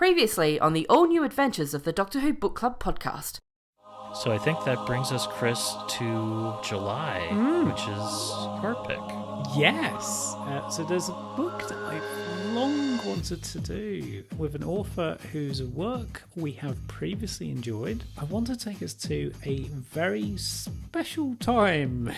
Previously on the all-new adventures of the Doctor Who Book Club podcast. So I think that brings us, Chris, to July, which is your pick. Yes. So there's a book that I've long wanted to do with an author whose work we have previously enjoyed. I want to take us to a very special time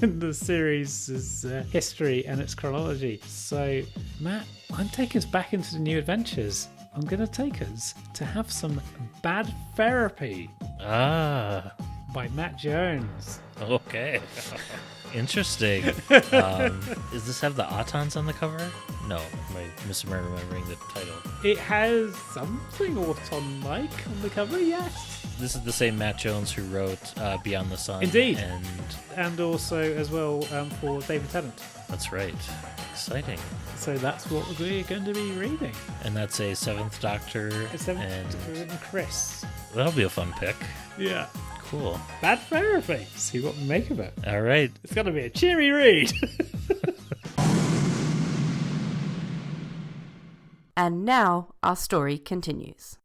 in the series' history and its chronology. So, Matt, I'm taking us back into the New Adventures. I'm going to take us to have some Bad Therapy. By Matt Jones. Okay. Interesting. Does this have the Autons on the cover? No, am I misremembering the title? It has something Auton-like on the cover, yes. This is the same Matt Jones who wrote Beyond the Sun. Indeed. And also, as well, for David Tennant. That's right. Exciting. So that's what we're going to be reading. And that's a Seventh Doctor. Doctor and Chris. That'll be a fun pick. Yeah. Cool. Bad Therapy. See what we make of it. All right. It's going to be a cheery read. And now our story continues.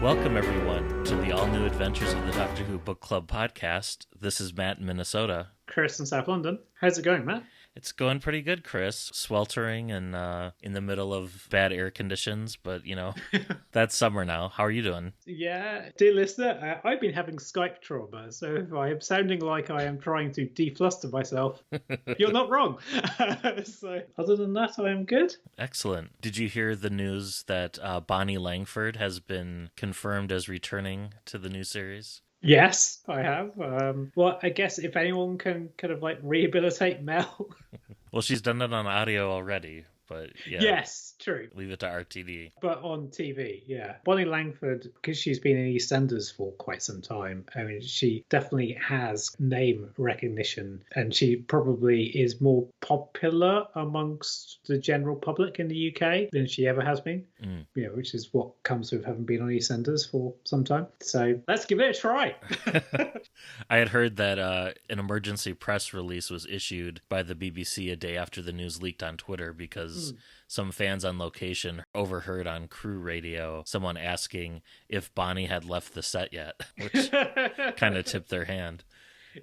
Welcome, everyone, to the all-new Adventures of the Doctor Who Book Club podcast. This is Matt in Minnesota. Chris in South London. How's it going, Matt? It's going pretty good, Chris. Sweltering and in the middle of bad air conditions, but, you know, that's summer now. How are you doing? Yeah, dear listener, I've been having Skype trauma, so if I am sounding like I am trying to defluster myself, you're not wrong. So, other than that, I am good. Excellent. Did you hear the news that Bonnie Langford has been confirmed as returning to the new series? Yes, I have. Well, I guess if anyone can kind of like rehabilitate Mel. Well, she's done it on audio already, but yeah. Yes, true. Leave it to RTD. But on TV, yeah. Bonnie Langford, because she's been in EastEnders for quite some time, I mean, she definitely has name recognition, and she probably is more popular amongst the general public in the UK than she ever has been, you know, which is what comes with having been on EastEnders for some time. So let's give it a try. I had heard that an emergency press release was issued by the BBC a day after the news leaked on Twitter because some fans on location overheard on crew radio someone asking if Bonnie had left the set yet, which kind of tipped their hand.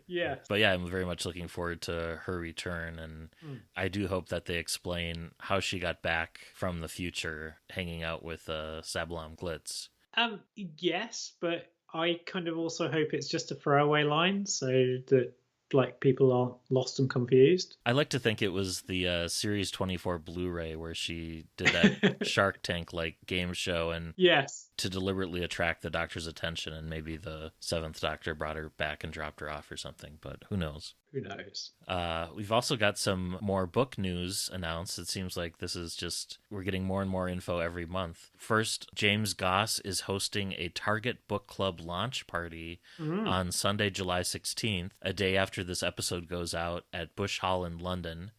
Yeah. But yeah, I'm very much looking forward to her return, and I do hope that they explain how she got back from the future hanging out with Sablon Glitz. Yes, but I kind of also hope it's just a throwaway line so that like people aren't lost and confused. I like to think it was the Series 24 Blu-ray where she did that Shark Tank like game show, and yes, to deliberately attract the Doctor's attention, and maybe the Seventh Doctor brought her back and dropped her off or something, but who knows? Who knows? We've also got some more book news announced. It seems like this is just, we're getting more and more info every month. First, James Goss is hosting a Target Book Club launch party on Sunday, July 16th, a day after this episode goes out at Bush Hall in London.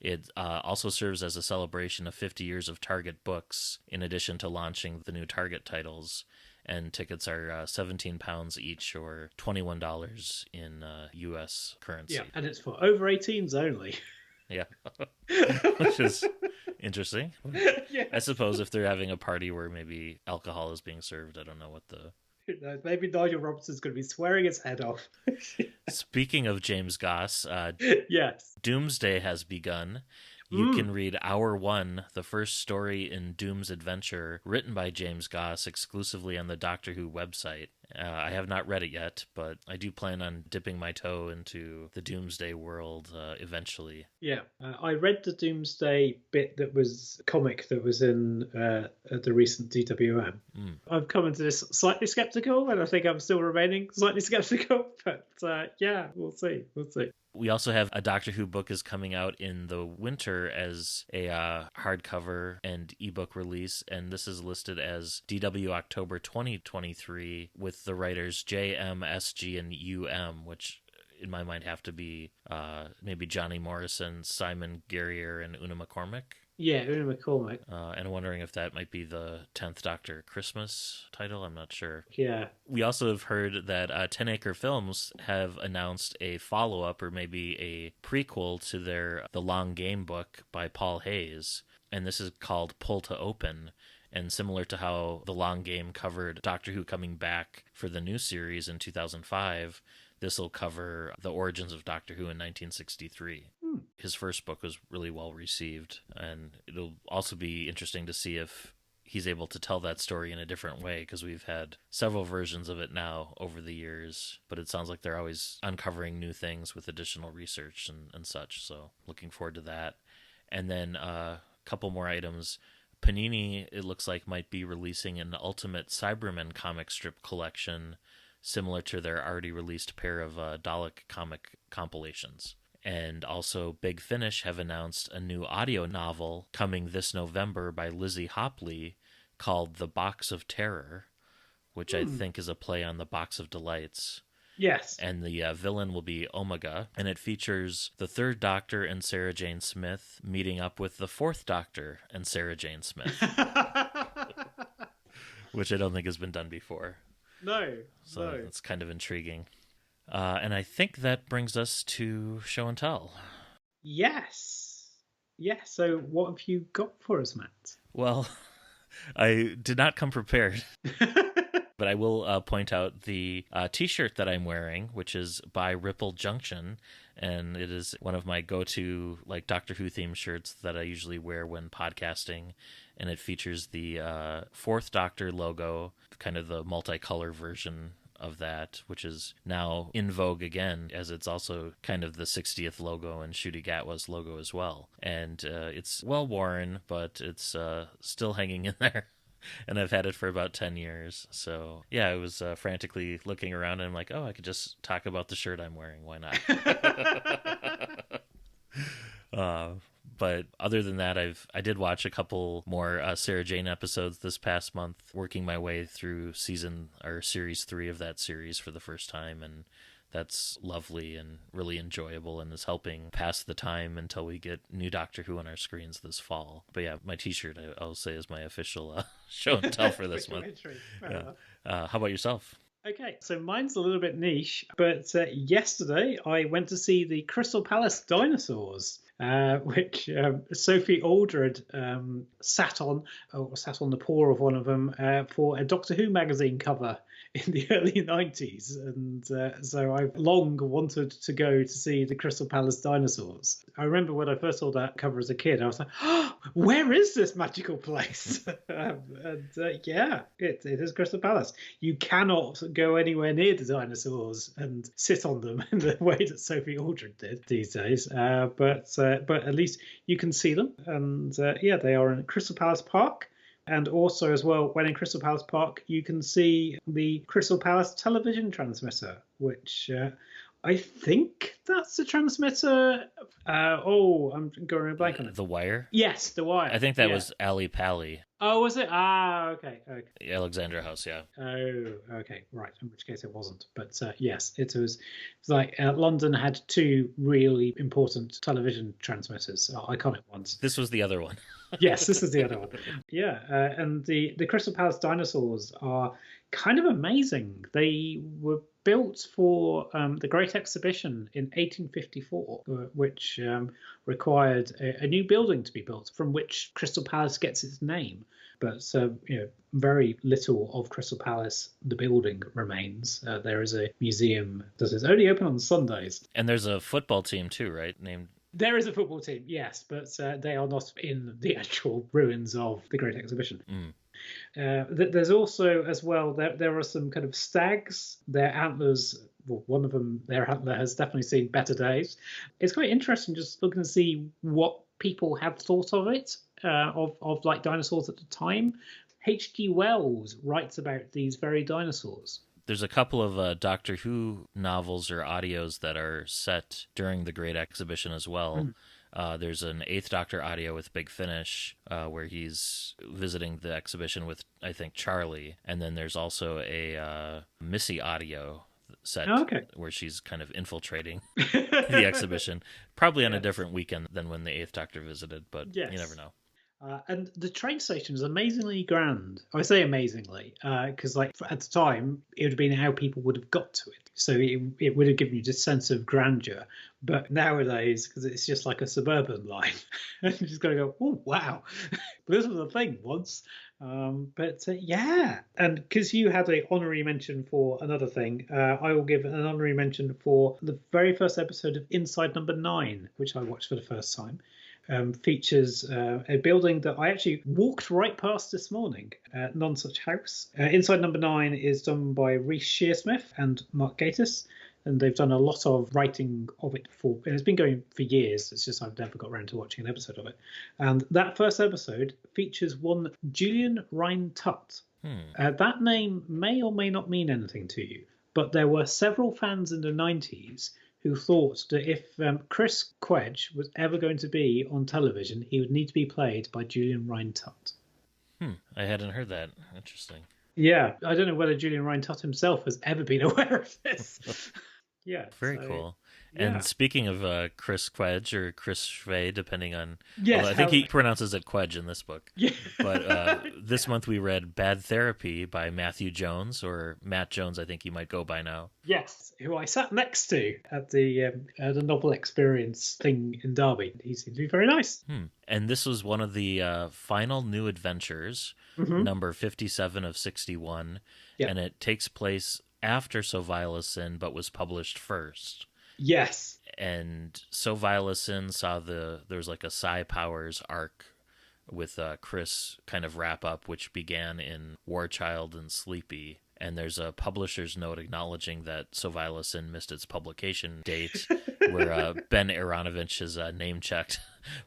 It also serves as a celebration of 50 years of Target books, in addition to launching the new Target titles. And tickets are £17 each, or $21 in US currency. Yeah, and it's for over 18s only. Yeah, which is interesting. Yes. I suppose if they're having a party where maybe alcohol is being served, I don't know what the... Maybe Nigel Robinson's going to be swearing his head off. Speaking of James Goss, yes, Doomsday has begun. You can read Hour 1, the first story in Doom's adventure, written by James Goss exclusively on the Doctor Who website. I have not read it yet, but I do plan on dipping my toe into the Doomsday world eventually. Yeah, I read the Doomsday bit that was comic that was in the recent DWM. I've come into this slightly skeptical, and I think I'm still remaining slightly skeptical. But yeah, we'll see. We'll see. We also have a Doctor Who book is coming out in the winter as a hardcover and ebook release, and this is listed as DW October 2023 with the writers JM, SG, and UM, which in my mind have to be maybe Johnny Morrison, Simon Guerrier, and Una McCormick. Yeah, Una McCormick. And I'm wondering if that might be the 10th Doctor Christmas title. I'm not sure. Yeah. We also have heard that 10 Acre Films have announced a follow-up or maybe a prequel to The Long Game book by Paul Hayes. And this is called Pull to Open. And similar to how The Long Game covered Doctor Who coming back for the new series in 2005, this will cover the origins of Doctor Who in 1963. His first book was really well received, and it'll also be interesting to see if he's able to tell that story in a different way, because we've had several versions of it now over the years, but it sounds like they're always uncovering new things with additional research and such, so looking forward to that. And then a couple more items. Panini, it looks like, might be releasing an Ultimate Cybermen comic strip collection similar to their already released pair of Dalek comic compilations. And also Big Finish have announced a new audio novel coming this November by Lizzie Hopley called The Box of Terror, which I think is a play on The Box of Delights. Yes. And the villain will be Omega, and it features the Third Doctor and Sarah Jane Smith meeting up with the Fourth Doctor and Sarah Jane Smith, which I don't think has been done before. No. So it's kind of intriguing. And I think that brings us to Show and Tell. Yes. So what have you got for us, Matt? Well, I did not come prepared. But I will point out the T-shirt that I'm wearing, which is by Ripple Junction, and it is one of my go-to Doctor Who themed shirts that I usually wear when podcasting, and it features the Fourth Doctor logo, kind of the multicolor version of that, which is now in vogue again, as it's also kind of the 60th logo and Ncuti Gatwa's logo as well. And it's well worn, but it's still hanging in there. And I've had it for about 10 years. So, yeah, I was frantically looking around and I'm like, oh, I could just talk about the shirt I'm wearing. Why not? But other than that, I did watch a couple more Sarah Jane episodes this past month, working my way through series 3 of that series for the first time, and that's lovely and really enjoyable and is helping pass the time until we get new Doctor Who on our screens this fall. But yeah, my T-shirt, I'll say, is my official Show and Tell for this month. Yeah. How about yourself? Okay, so mine's a little bit niche, but yesterday I went to see the Crystal Palace Dinosaurs, which Sophie Aldred sat on the paw of one of them for a Doctor Who magazine cover in the early 90s, and so I've long wanted to go to see the Crystal Palace Dinosaurs. I remember when I first saw that cover as a kid, I was like, oh, where is this magical place? Yeah, it is Crystal Palace. You cannot go anywhere near the dinosaurs and sit on them in the way that Sophie Aldred did these days, but at least you can see them, and yeah, they are in Crystal Palace Park. And also, as well, when in Crystal Palace Park, you can see the Crystal Palace television transmitter, which I think that's the transmitter. I'm going blank on it. The Wire? Yes, The Wire. I think that was Ali Pali. Oh, was it? Okay. Alexandra House, yeah. Oh, okay, right. In which case it wasn't. But yes, it was like London had two really important television transmitters, iconic ones. This was the other one. Yes, this is the other one. Yeah, and the Crystal Palace Dinosaurs are kind of amazing. They were built for the Great Exhibition in 1854, which required a new building to be built, from which Crystal Palace gets its name. But very little of Crystal Palace, the building, remains. There is a museum that is only open on Sundays. And there's a football team too, right? There is a football team, yes, but they are not in the actual ruins of the Great Exhibition. There's also, as well, there are some kind of stags. Their antlers, well, one of them, their antler has definitely seen better days. It's quite interesting just looking to see what people had thought of it, of like dinosaurs at the time. H.G. Wells writes about these very dinosaurs. There's a couple of Doctor Who novels or audios that are set during the Great Exhibition as well. There's an Eighth Doctor audio with Big Finish, where he's visiting the exhibition with, I think, Charlie. And then there's also a Missy audio set where she's kind of infiltrating the exhibition. Probably on a different weekend than when the Eighth Doctor visited, but you never know. And the train station is amazingly grand. I say amazingly, because like at the time, it would have been how people would have got to it. So it would have given you this sense of grandeur. But nowadays, because it's just like a suburban line, you just got to go, oh, wow, this was a thing once. Yeah. And because you had an honorary mention for another thing, I will give an honorary mention for the very first episode of Inside Number 9, which I watched for the first time. Features a building that I actually walked right past this morning, Nonsuch House. Inside Number 9 is done by Rhys Shearsmith and Mark Gatiss, and they've done a lot of writing of it and it's been going for years. It's just I've never got around to watching an episode of it. And that first episode features one Julian Rhind-Tutt. That name may or may not mean anything to you, but there were several fans in the 90s who thought that if Chris Cwej was ever going to be on television, he would need to be played by Julian Rhind-Tutt. I hadn't heard that. Interesting. Yeah, I don't know whether Julian Rhind-Tutt himself has ever been aware of this. Yeah. Very cool. Yeah. And speaking of Chris Cwej or Chris Cwej, depending on... Yes, I think he pronounces it Cwej in this book. Yeah. But this month we read Bad Therapy by Matthew Jones, or Matt Jones, I think he might go by now. Yes, who I sat next to at the novel experience thing in Derby. He seemed to be very nice. And this was one of the final new adventures, number 57 of 61, and it takes place after So Vile a Sin, but was published first. Yes. And So Vile a Sin saw there was like a Psi Powers arc with Chris kind of wrap up, which began in War Child and Sleepy. And there's a publisher's note acknowledging that So Vile a Sin missed its publication date, where Ben Aronovich is name checked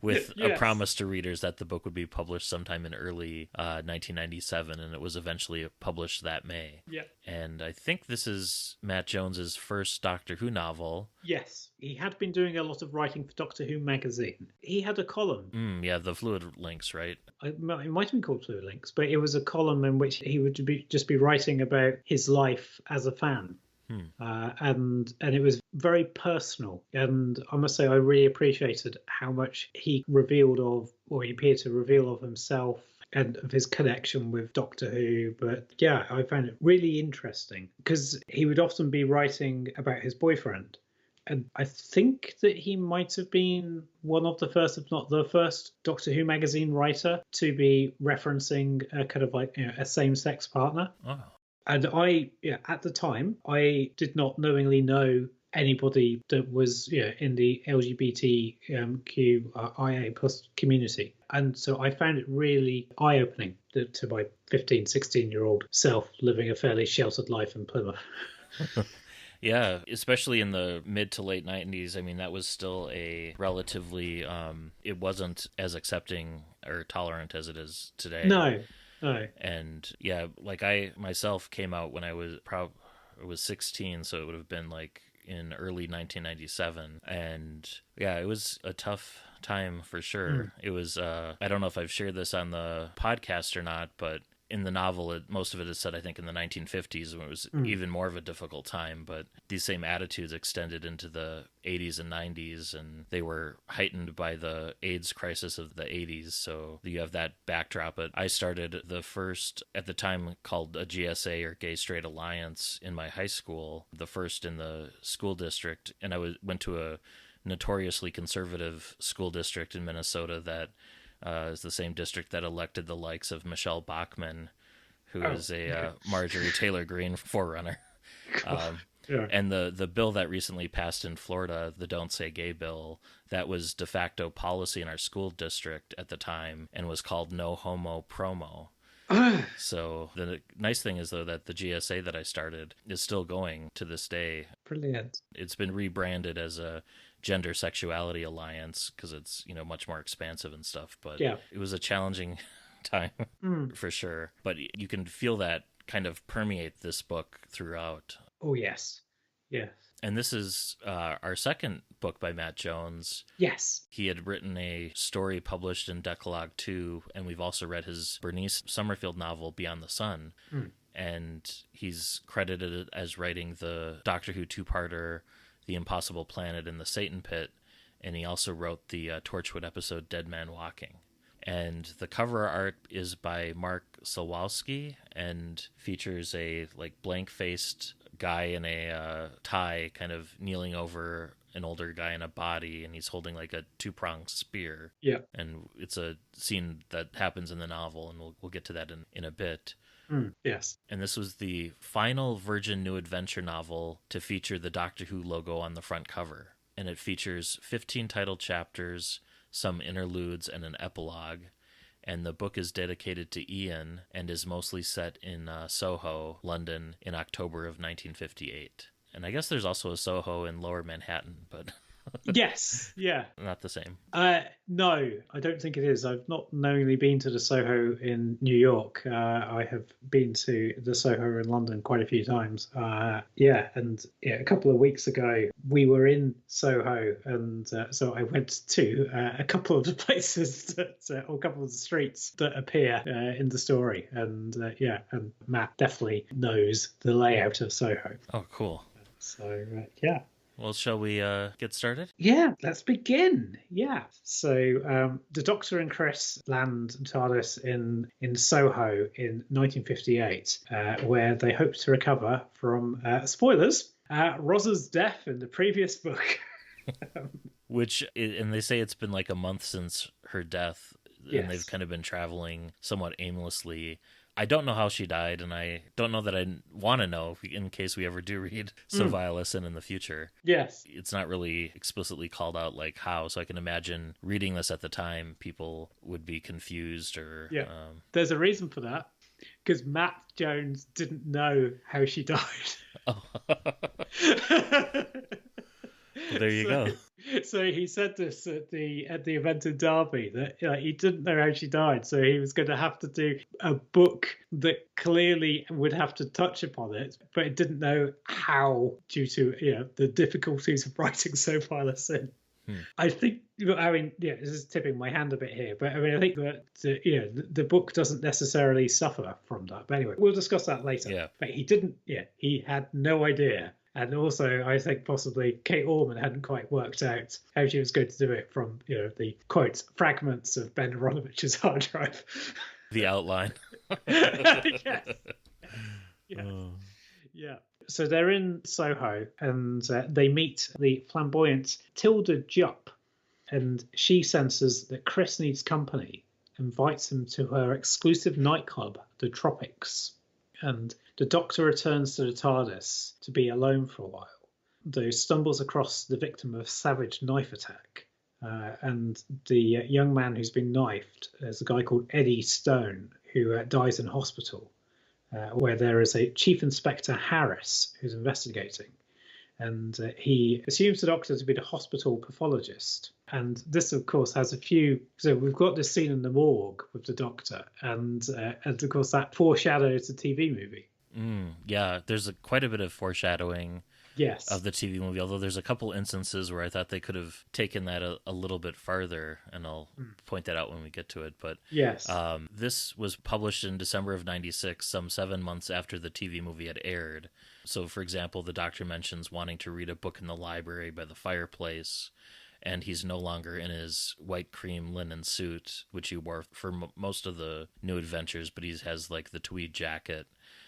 with a promise to readers that the book would be published sometime in early 1997, and it was eventually published that May. Yeah. And I think this is Matt Jones's first Doctor Who novel. Yes, he had been doing a lot of writing for Doctor Who magazine. He had a column. Yeah, the Fluid Links, right? It might have been called Fluid Links, but it was a column in which he would just be writing about his life as a fan. And it was very personal, and I must say I really appreciated how much he revealed of, or he appeared to reveal of himself and of his connection with Doctor Who. But yeah, I found it really interesting because he would often be writing about his boyfriend, and I think that he might have been one of the first, if not the first, Doctor Who magazine writer to be referencing a kind of like, a same-sex partner. Oh. And at the time, I did not knowingly know anybody that was in the LGBTQIA plus community. And so I found it really eye-opening to my 15, 16-year-old self living a fairly sheltered life in Plymouth. Yeah, especially in the mid to late 90s. I mean, that was still a relatively, it wasn't as accepting or tolerant as it is today. No. And yeah, like I myself came out when I was 16, so it would have been like in early 1997. And yeah, it was a tough time for sure. It was, I don't know if I've shared this on the podcast or not, but in the novel, most of it is set, I think, in the 1950s, when it was even more of a difficult time. But these same attitudes extended into the 80s and 90s, and they were heightened by the AIDS crisis of the 80s. So you have that backdrop. But I started the first, at the time called a GSA, or Gay Straight Alliance, in my high school, the first in the school district. And I went to a notoriously conservative school district in Minnesota that is the same district that elected the likes of Michelle Bachmann, who is a Marjorie Taylor Greene forerunner. And the bill that recently passed in Florida, the Don't Say Gay bill, that was de facto policy in our school district at the time and was called No Homo Promo. So the nice thing is, though, that the GSA that I started is still going to this day. Brilliant. It's been rebranded as a gender sexuality alliance because it's, much more expansive and stuff. But it was a challenging time for sure. But you can feel that kind of permeate this book throughout. Oh, yes. Yes. And this is our second book by Matt Jones. Yes. He had written a story published in Decalogue 2, and we've also read his Bernice Summerfield novel, Beyond the Sun. And he's credited as writing the Doctor Who two-parter, The Impossible Planet and the Satan Pit, and he also wrote the Torchwood episode Dead Man Walking. And the cover art is by Mark Solwowski and features a blank-faced guy in a tie kind of kneeling over an older guy in a body, and he's holding a two-pronged spear. Yeah. And it's a scene that happens in the novel, and we'll get to that in a bit. Yes. And this was the final Virgin New Adventure novel to feature the Doctor Who logo on the front cover. And it features 15 titled chapters, some interludes, and an epilogue. And the book is dedicated to Ian and is mostly set in Soho, London, in October of 1958. And I guess there's also a Soho in Lower Manhattan, but... Yes, yeah. Not the same. No, I don't think it is. I've not knowingly been to the Soho in New York. I have been to the Soho in London quite a few times. A couple of weeks ago, we were in Soho, and so I went to a couple of the places or a couple of the streets that appear in the story. And and Matt definitely knows the layout of Soho. Oh, cool. So, Well, shall we get started? Yeah, let's begin. Yeah. So the Doctor and Chris land TARDIS in Soho in 1958, where they hope to recover from, spoilers, Rosa's death in the previous book. And they say it's been a month since her death, and they've kind of been traveling somewhat aimlessly. I don't know how she died, and I don't know that I want to know in case we ever do read Sylvia Listen in the future. Yes. It's not really explicitly called out how, so I can imagine reading this at the time, people would be confused or... Yeah, there's a reason for that, because Matt Jones didn't know how she died. Oh. Well, there you go. So he said this at the event in Derby that he didn't know how she died, so he was going to have to do a book that clearly would have to touch upon it, but it didn't know how due to the difficulties of writing so far in. I think, this is tipping my hand a bit here, but I think that the book doesn't necessarily suffer from that. But anyway, we'll discuss that later. Yeah. But he didn't. He had no idea. And also, I think possibly Kate Orman hadn't quite worked out how she was going to do it from, the, quote, fragments of Ben Aronovich's hard drive. The outline. Yes. Yeah. So they're in Soho, and they meet the flamboyant Tilda Jupp. And she senses that Chris needs company, invites him to her exclusive nightclub, the Tropics. And the Doctor returns to the TARDIS to be alone for a while, though stumbles across the victim of a savage knife attack. And the young man who's been knifed is a guy called Eddie Stone, who dies in hospital, where there is a Chief Inspector Harris who's investigating. And he assumes the Doctor to be the hospital pathologist. And this, of course, has a few... So we've got this scene in the morgue with the Doctor. And of course, that foreshadows the TV movie. Yeah, there's quite a bit of foreshadowing yes. of the TV movie, although there's a couple instances where I thought they could have taken that a little bit farther, and I'll point that out when we get to it. But yes, this was published in December of 96, some 7 months after the TV movie had aired. So, for example, the Doctor mentions wanting to read a book in the library by the fireplace, and he's no longer in his white cream linen suit, which he wore for most of the New Adventures, but he has like the tweed jacket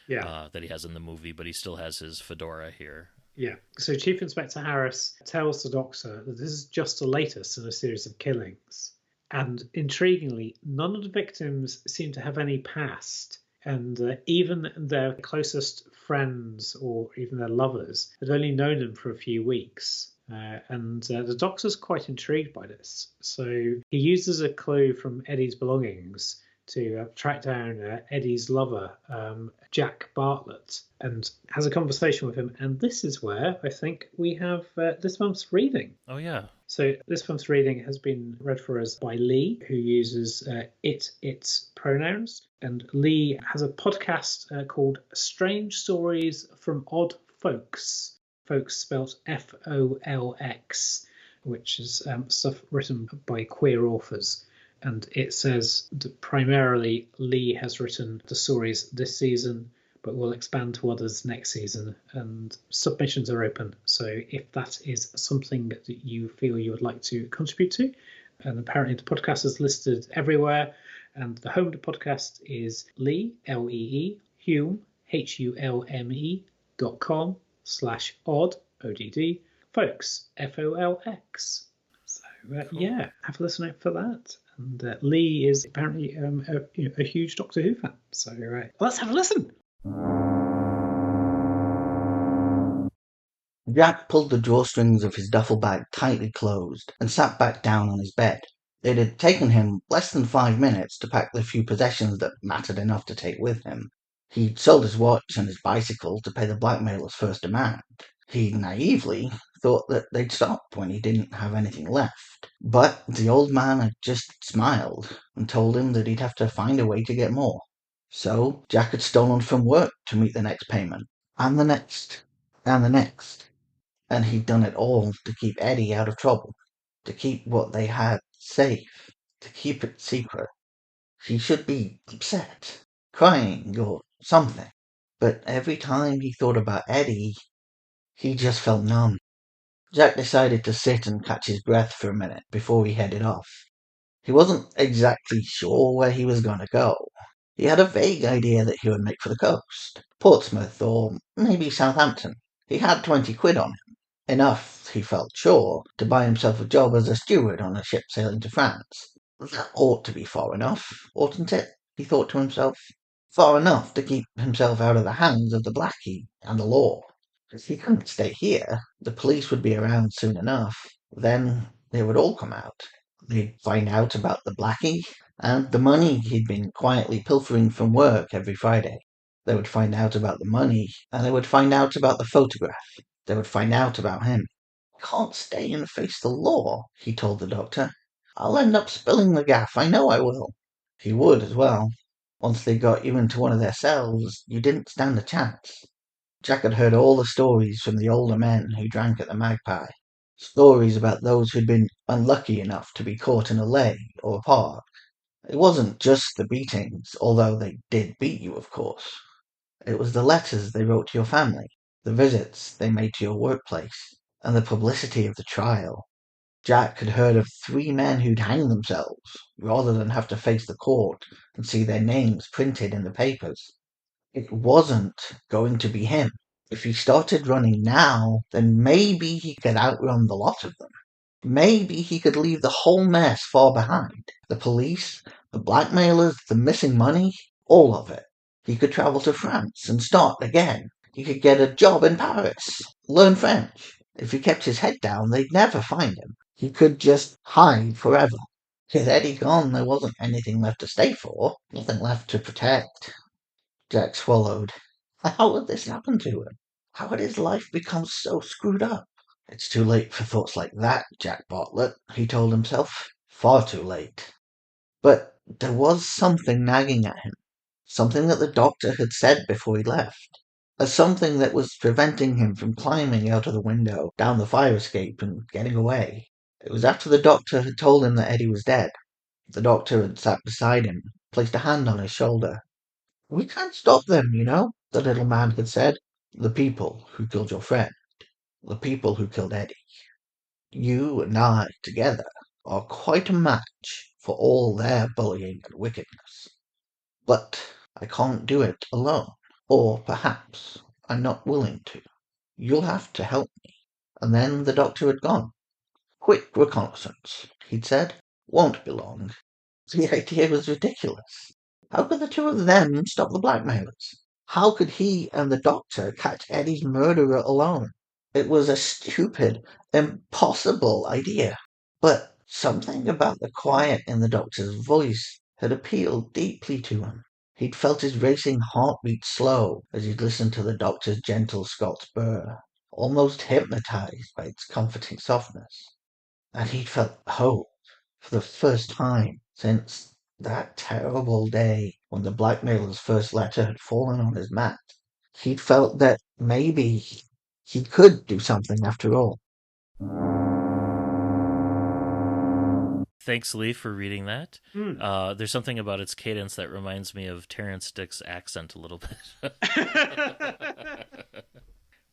that he has in the movie, but he still has his fedora here. Yeah. So Chief Inspector Harris tells the Doctor that this is just the latest in a series of killings. And intriguingly, none of the victims seem to have any past. And even their closest friends or even their lovers had only known them for a few weeks. And the Doctor's quite intrigued by this. So he uses a clue from Eddie's belongings to track down Eddie's lover, Jack Bartlett, and has a conversation with him. And this is where I think we have this month's reading. Oh, yeah. So this month's reading has been read for us by Lee, who uses its pronouns. And Lee has a podcast called Strange Stories from Odd Folks. Folks spelled Folx, which is stuff written by queer authors. And it says that primarily Lee has written the stories this season, but will expand to others next season. And submissions are open. So if that is something that you feel you would like to contribute to, and apparently the podcast is listed everywhere. And the home of the podcast is Lee, Lee, Hume, HULME.com/odd, ODD, folks, FOLX. So Cool. yeah, have a listen out for that. And Lee is apparently a huge Doctor Who fan. So let's have a listen. Jack pulled the drawstrings of his duffel bag tightly closed and sat back down on his bed. It had taken him less than 5 minutes to pack the few possessions that mattered enough to take with him. He'd sold his watch and his bicycle to pay the blackmailer's first demand. He naively thought that they'd stop when he didn't have anything left. But the old man had just smiled and told him that he'd have to find a way to get more. So Jack had stolen from work to meet the next payment, and the next, and the next. And he'd done it all to keep Eddie out of trouble, to keep what they had safe, to keep it secret. He should be upset, crying or something. But every time he thought about Eddie, he just felt numb. Jack decided to sit and catch his breath for a minute before he headed off. He wasn't exactly sure where he was going to go. He had a vague idea that he would make for the coast, Portsmouth or maybe Southampton. He had 20 quid on him. Enough, he felt sure, to buy himself a job as a steward on a ship sailing to France. That ought to be far enough, oughtn't it? He thought to himself. Far enough to keep himself out of the hands of the Blackie and the law. He couldn't stay here. The police would be around soon enough. Then they would all come out. They'd find out about the Blackie and the money he'd been quietly pilfering from work every Friday. They would find out about the money, and they would find out about the photograph. They would find out about him. I can't stay and face the law, he told the doctor. I'll end up spilling the gaff, I know I will. He would as well. Once they got you into one of their cells, you didn't stand a chance. Jack had heard all the stories from the older men who drank at the Magpie. Stories about those who'd been unlucky enough to be caught in a lay or a park. It wasn't just the beatings, although they did beat you, of course. It was the letters they wrote to your family, the visits they made to your workplace, and the publicity of the trial. Jack had heard of 3 men who'd hang themselves, rather than have to face the court and see their names printed in the papers. It wasn't going to be him. If he started running now, then maybe he could outrun the lot of them. Maybe he could leave the whole mess far behind. The police, the blackmailers, the missing money, all of it. He could travel to France and start again. He could get a job in Paris, learn French. If he kept his head down, they'd never find him. He could just hide forever. With Eddie gone, there wasn't anything left to stay for, nothing left to protect. Jack swallowed. How had this happened to him? How had his life become so screwed up? It's too late for thoughts like that, Jack Bartlett, he told himself. Far too late. But there was something nagging at him. Something that the doctor had said before he left. Something that was preventing him from climbing out of the window, down the fire escape, and getting away. It was after the doctor had told him that Eddie was dead. The doctor had sat beside him, placed a hand on his shoulder. We can't stop them, you know, the little man had said. The people who killed your friend. The people who killed Eddie. You and I, together, are quite a match for all their bullying and wickedness. But I can't do it alone. Or perhaps I'm not willing to. You'll have to help me. And then the doctor had gone. Quick reconnaissance, he'd said. Won't be long. The idea was ridiculous. How could the 2 of them stop the blackmailers? How could he and the doctor catch Eddie's murderer alone? It was a stupid, impossible idea. But something about the quiet in the doctor's voice had appealed deeply to him. He'd felt his racing heartbeat slow as he'd listened to the doctor's gentle Scots burr, almost hypnotized by its comforting softness. And he'd felt hope for the first time since that terrible day when the blackmailer's first letter had fallen on his mat. He'd felt that maybe he could do something after all. Thanks, Lee, for reading that. There's something about its cadence that reminds me of Terrence Dick's accent a little bit.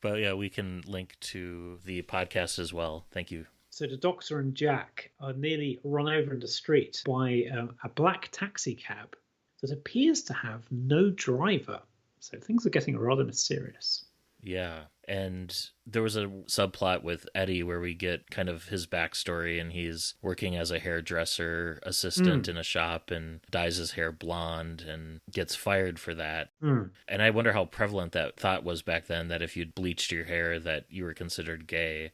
But yeah, we can link to the podcast as well. Thank you. So the Doctor and Jack are nearly run over in the street by a black taxi cab that appears to have no driver. So things are getting rather mysterious. Yeah, and there was a subplot with Eddie where we get kind of his backstory, and he's working as a hairdresser assistant in a shop and dyes his hair blonde and gets fired for that. And I wonder how prevalent that thought was back then, that if you'd bleached your hair that you were considered gay.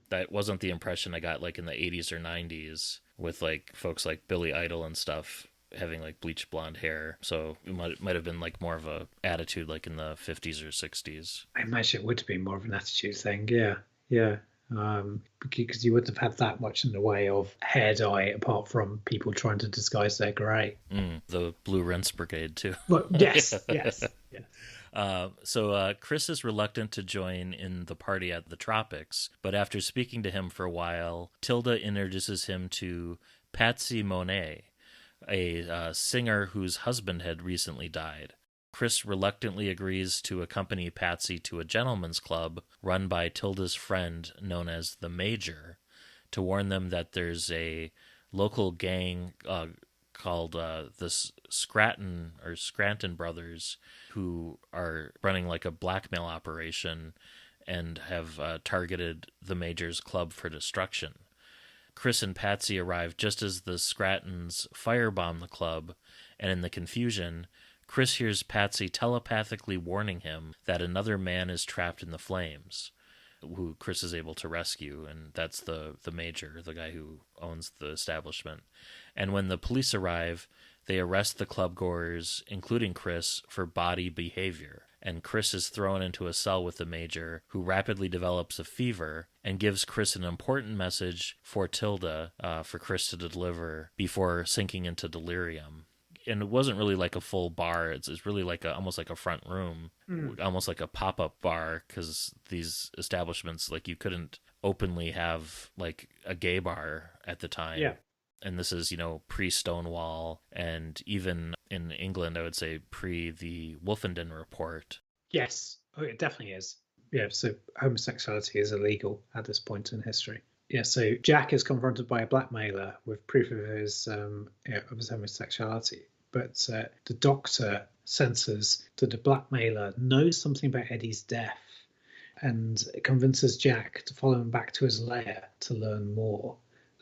That wasn't the impression I got like in the 80s or 90s with like folks like Billy Idol and stuff having like bleached blonde hair. So it might have been like more of a attitude like in the 50s or 60s. I imagine it would have been more of an attitude thing. Yeah. Because you wouldn't have had that much in the way of hair dye apart from people trying to disguise their grey. The Blue Rinse Brigade too. Well, yes. So Chris is reluctant to join in the party at the Tropics, but after speaking to him for a while, Tilda introduces him to Patsy Monet, a singer whose husband had recently died. Chris reluctantly agrees to accompany Patsy to a gentleman's club run by Tilda's friend known as the Major, to warn them that there's a local gang called the Scranton Brothers, who are running like a blackmail operation and have targeted the Major's club for destruction. Chris and Patsy arrive just as the Scrattons firebomb the club, and in the confusion, Chris hears Patsy telepathically warning him that another man is trapped in the flames, who Chris is able to rescue, and that's the Major, the guy who owns the establishment. And when the police arrive, they arrest the clubgoers, including Chris, for bawdy behavior. And Chris is thrown into a cell with the Major, who rapidly develops a fever and gives Chris an important message for Tilda for Chris to deliver before sinking into delirium. And it wasn't really like a full bar. It's really like almost like a front room, almost like a pop-up bar, because these establishments, like, you couldn't openly have like a gay bar at the time. Yeah. And this is, pre-Stonewall, and even in England, I would say pre the Wolfenden Report. Yes. Oh, it definitely is. Yeah, so homosexuality is illegal at this point in history. Yeah, so Jack is confronted by a blackmailer with proof of his homosexuality. But the Doctor senses that the blackmailer knows something about Eddie's death and convinces Jack to follow him back to his lair to learn more.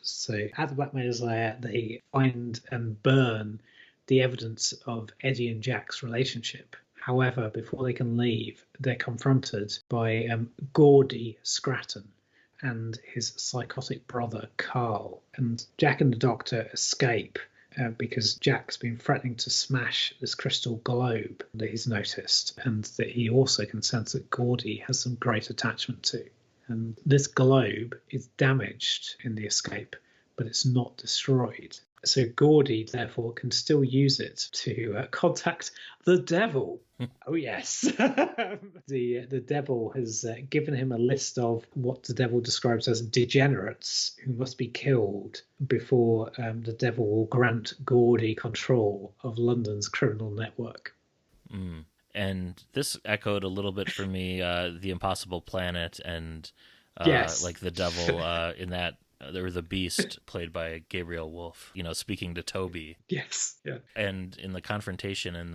So at the blackmailer's lair, they find and burn the evidence of Eddie and Jack's relationship. However, before they can leave, they're confronted by Gaudy Scratton and his psychotic brother, Carl. And Jack and the Doctor escape because Jack's been threatening to smash this crystal globe that he's noticed, and that he also can sense that Gaudy has some great attachment to. And this globe is damaged in the escape, but it's not destroyed. So Gaudy, therefore, can still use it to contact the devil. Oh, yes. The devil has given him a list of what the devil describes as degenerates who must be killed before the devil will grant Gaudy control of London's criminal network. And this echoed a little bit for me, The Impossible Planet, and yes. like the devil in that, or the Beast played by Gabriel Wolf, speaking to Toby. Yes, yeah. And in the confrontation in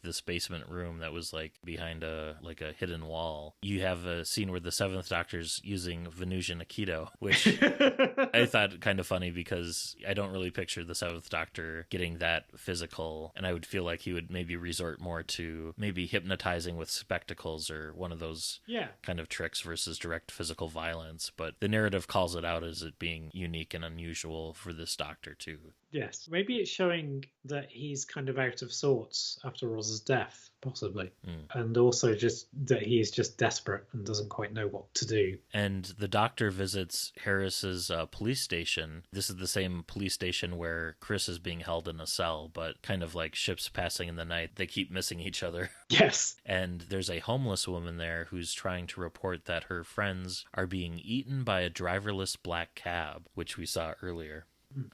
this basement room that was like behind a hidden wall, you have a scene where the Seventh Doctor's using Venusian Aikido, which I thought kind of funny because I don't really picture the Seventh Doctor getting that physical, and I would feel like he would maybe resort more to maybe hypnotizing with spectacles or one of those kind of tricks versus direct physical violence. But the narrative calls it out as it being unique and unusual for this Doctor too. Yes. Maybe it's showing that he's kind of out of sorts after Roz's death, possibly. And also just that he is just desperate and doesn't quite know what to do. And the Doctor visits Harris's police station. This is the same police station where Chris is being held in a cell, but kind of like ships passing in the night. They keep missing each other. Yes. And there's a homeless woman there who's trying to report that her friends are being eaten by a driverless black cab, which we saw earlier.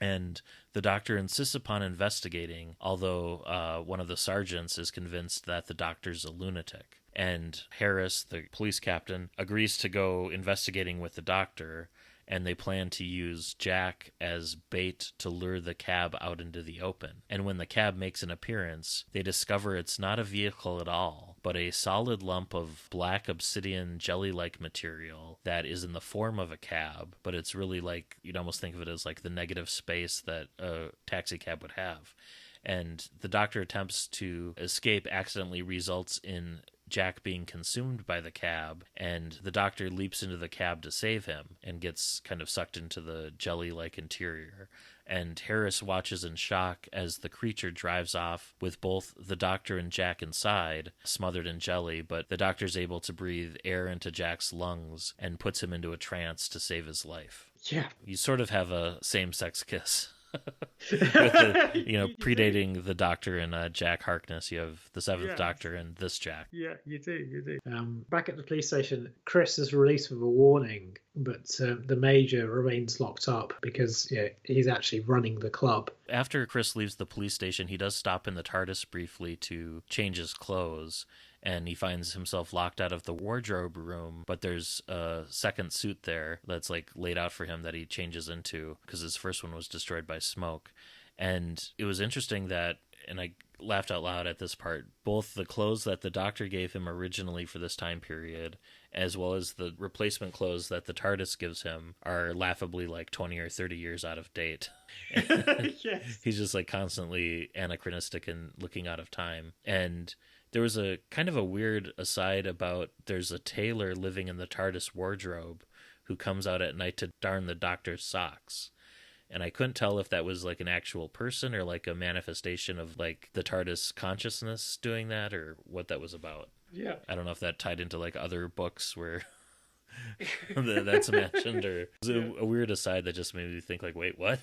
And the Doctor insists upon investigating, although one of the sergeants is convinced that the Doctor's a lunatic. And Harris, the police captain, agrees to go investigating with the Doctor, and they plan to use Jack as bait to lure the cab out into the open. And when the cab makes an appearance, they discover it's not a vehicle at all, but a solid lump of black obsidian jelly-like material that is in the form of a cab, but it's really like, you'd almost think of it as like the negative space that a taxi cab would have. And the Doctor attempts to escape, accidentally results in Jack being consumed by the cab, and the Doctor leaps into the cab to save him and gets kind of sucked into the jelly-like interior. And Harris watches in shock as the creature drives off with both the Doctor and Jack inside, smothered in jelly, but the Doctor's able to breathe air into Jack's lungs and puts him into a trance to save his life. Yeah. You sort of have a same-sex kiss. With the, predating the Doctor and Jack Harkness, you have the Seventh Doctor and this Jack. Yeah, you do. Back at the police station, Chris is released with a warning, but the Major remains locked up because he's actually running the club. After Chris leaves the police station, he does stop in the TARDIS briefly to change his clothes, and he finds himself locked out of the wardrobe room, but there's a second suit there that's like laid out for him that he changes into because his first one was destroyed by smoke. And it was interesting that, and I laughed out loud at this part, both the clothes that the Doctor gave him originally for this time period as well as the replacement clothes that the TARDIS gives him are laughably like 20 or 30 years out of date. Yes. He's just like constantly anachronistic and looking out of time. And there was a kind of a weird aside about there's a tailor living in the TARDIS wardrobe who comes out at night to darn the Doctor's socks. And I couldn't tell if that was like an actual person or like a manifestation of like the TARDIS consciousness doing that or what that was about. Yeah. I don't know if that tied into like other books where that's mentioned, or was it a weird aside that just made me think like, wait, what?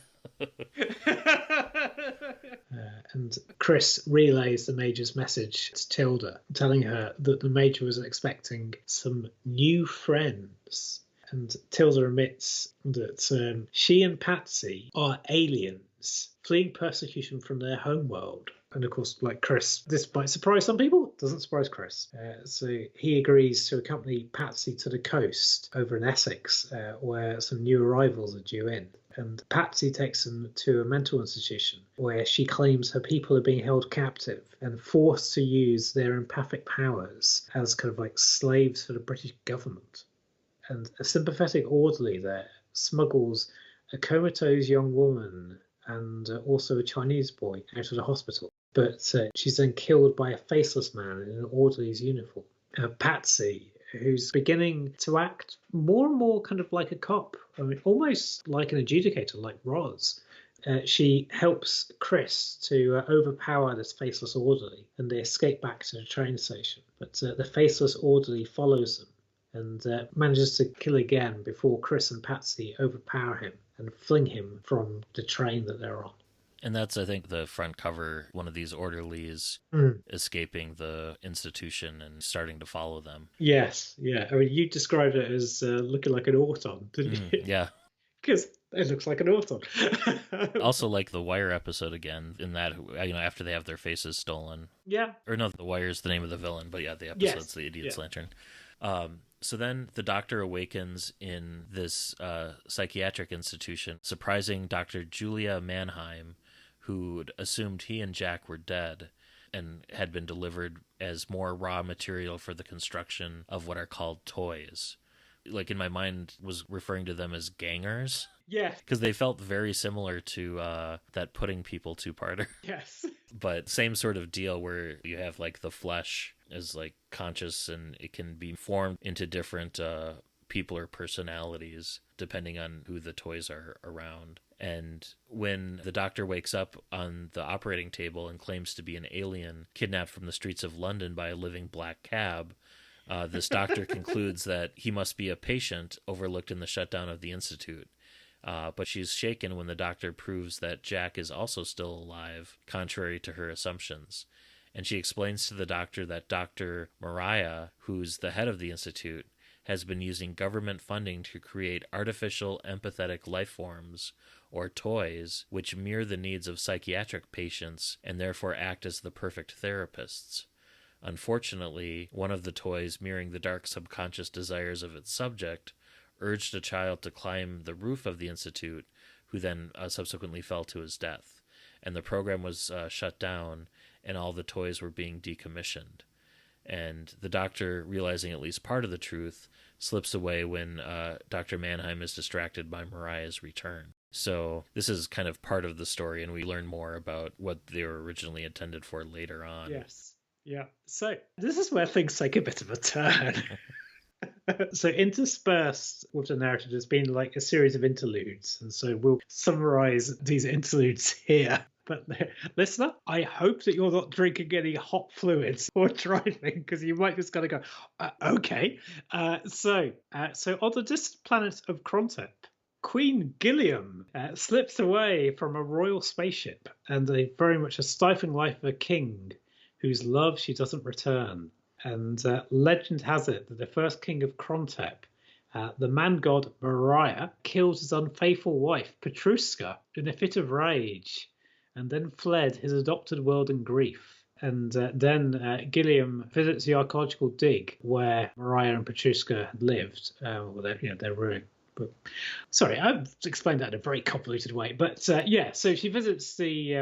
And Chris relays the Major's message to Tilda, telling her that the Major was expecting some new friends. And Tilda admits that she and Patsy are aliens fleeing persecution from their homeworld. And of course, like Chris, this might surprise some people. Doesn't surprise Chris. So he agrees to accompany Patsy to the coast over in Essex, where some new arrivals are due in. And Patsy takes them to a mental institution where she claims her people are being held captive and forced to use their empathic powers as kind of like slaves for the British government. And a sympathetic orderly there smuggles a comatose young woman and also a Chinese boy out of the hospital. But she's then killed by a faceless man in an orderly's uniform. Patsy, who's beginning to act more and more kind of like a cop, I mean, almost like an adjudicator, like Roz. She helps Chris to overpower this faceless orderly, and they escape back to the train station. But the faceless orderly follows them and manages to kill again before Chris and Patsy overpower him and fling him from the train that they're on. And that's, I think, the front cover, one of these orderlies escaping the institution and starting to follow them. Yes, yeah. I mean, you described it as looking like an Auton, didn't you? Yeah. Because it looks like an Auton. Also like the Wire episode again, in that, after they have their faces stolen. Yeah. Or no, the Wire's the name of the villain, but yeah, the episode's The Idiot's Lantern. So then the Doctor awakens in this psychiatric institution, surprising Dr. Julia Mannheim, who'd assumed he and Jack were dead and had been delivered as more raw material for the construction of what are called toys. Like in my mind was referring to them as gangers. Yeah. Because they felt very similar to that Pudding People two-parter. Yes. But same sort of deal where you have like the flesh is like conscious and it can be formed into different people or personalities depending on who the toys are around. And when the doctor wakes up on the operating table and claims to be an alien kidnapped from the streets of London by a living black cab, this doctor concludes that he must be a patient overlooked in the shutdown of the Institute. But she's shaken when the doctor proves that Jack is also still alive, contrary to her assumptions. And she explains to the doctor that Dr. Mariah, who's the head of the Institute, has been using government funding to create artificial empathetic life forms, or toys, which mirror the needs of psychiatric patients and therefore act as the perfect therapists. Unfortunately, one of the toys mirroring the dark subconscious desires of its subject urged a child to climb the roof of the Institute, who then subsequently fell to his death. And the program was shut down, and all the toys were being decommissioned. And the doctor, realizing at least part of the truth, slips away when Dr. Mannheim is distracted by Mariah's return. So this is kind of part of the story, and we learn more about what they were originally intended for later on. Yes. Yeah. So this is where things take a bit of a turn. So interspersed with the narrative has been like a series of interludes. And so we'll summarize these interludes here. But listener, I hope that you're not drinking any hot fluids or driving, because you might just kind of go, okay. So on the distant planet of Krontep, Queen Gilliam slips away from a royal spaceship and very much a stifling life of a king whose love she doesn't return. And legend has it that the first king of Krontep, the man-god Mariah, killed his unfaithful wife, Petrushka, in a fit of rage, and then fled his adopted world in grief. And then Gilliam visits the archaeological dig where Mariah and Petrushka had lived. They're ruined. But, sorry, I've explained that in a very convoluted way. But so she visits the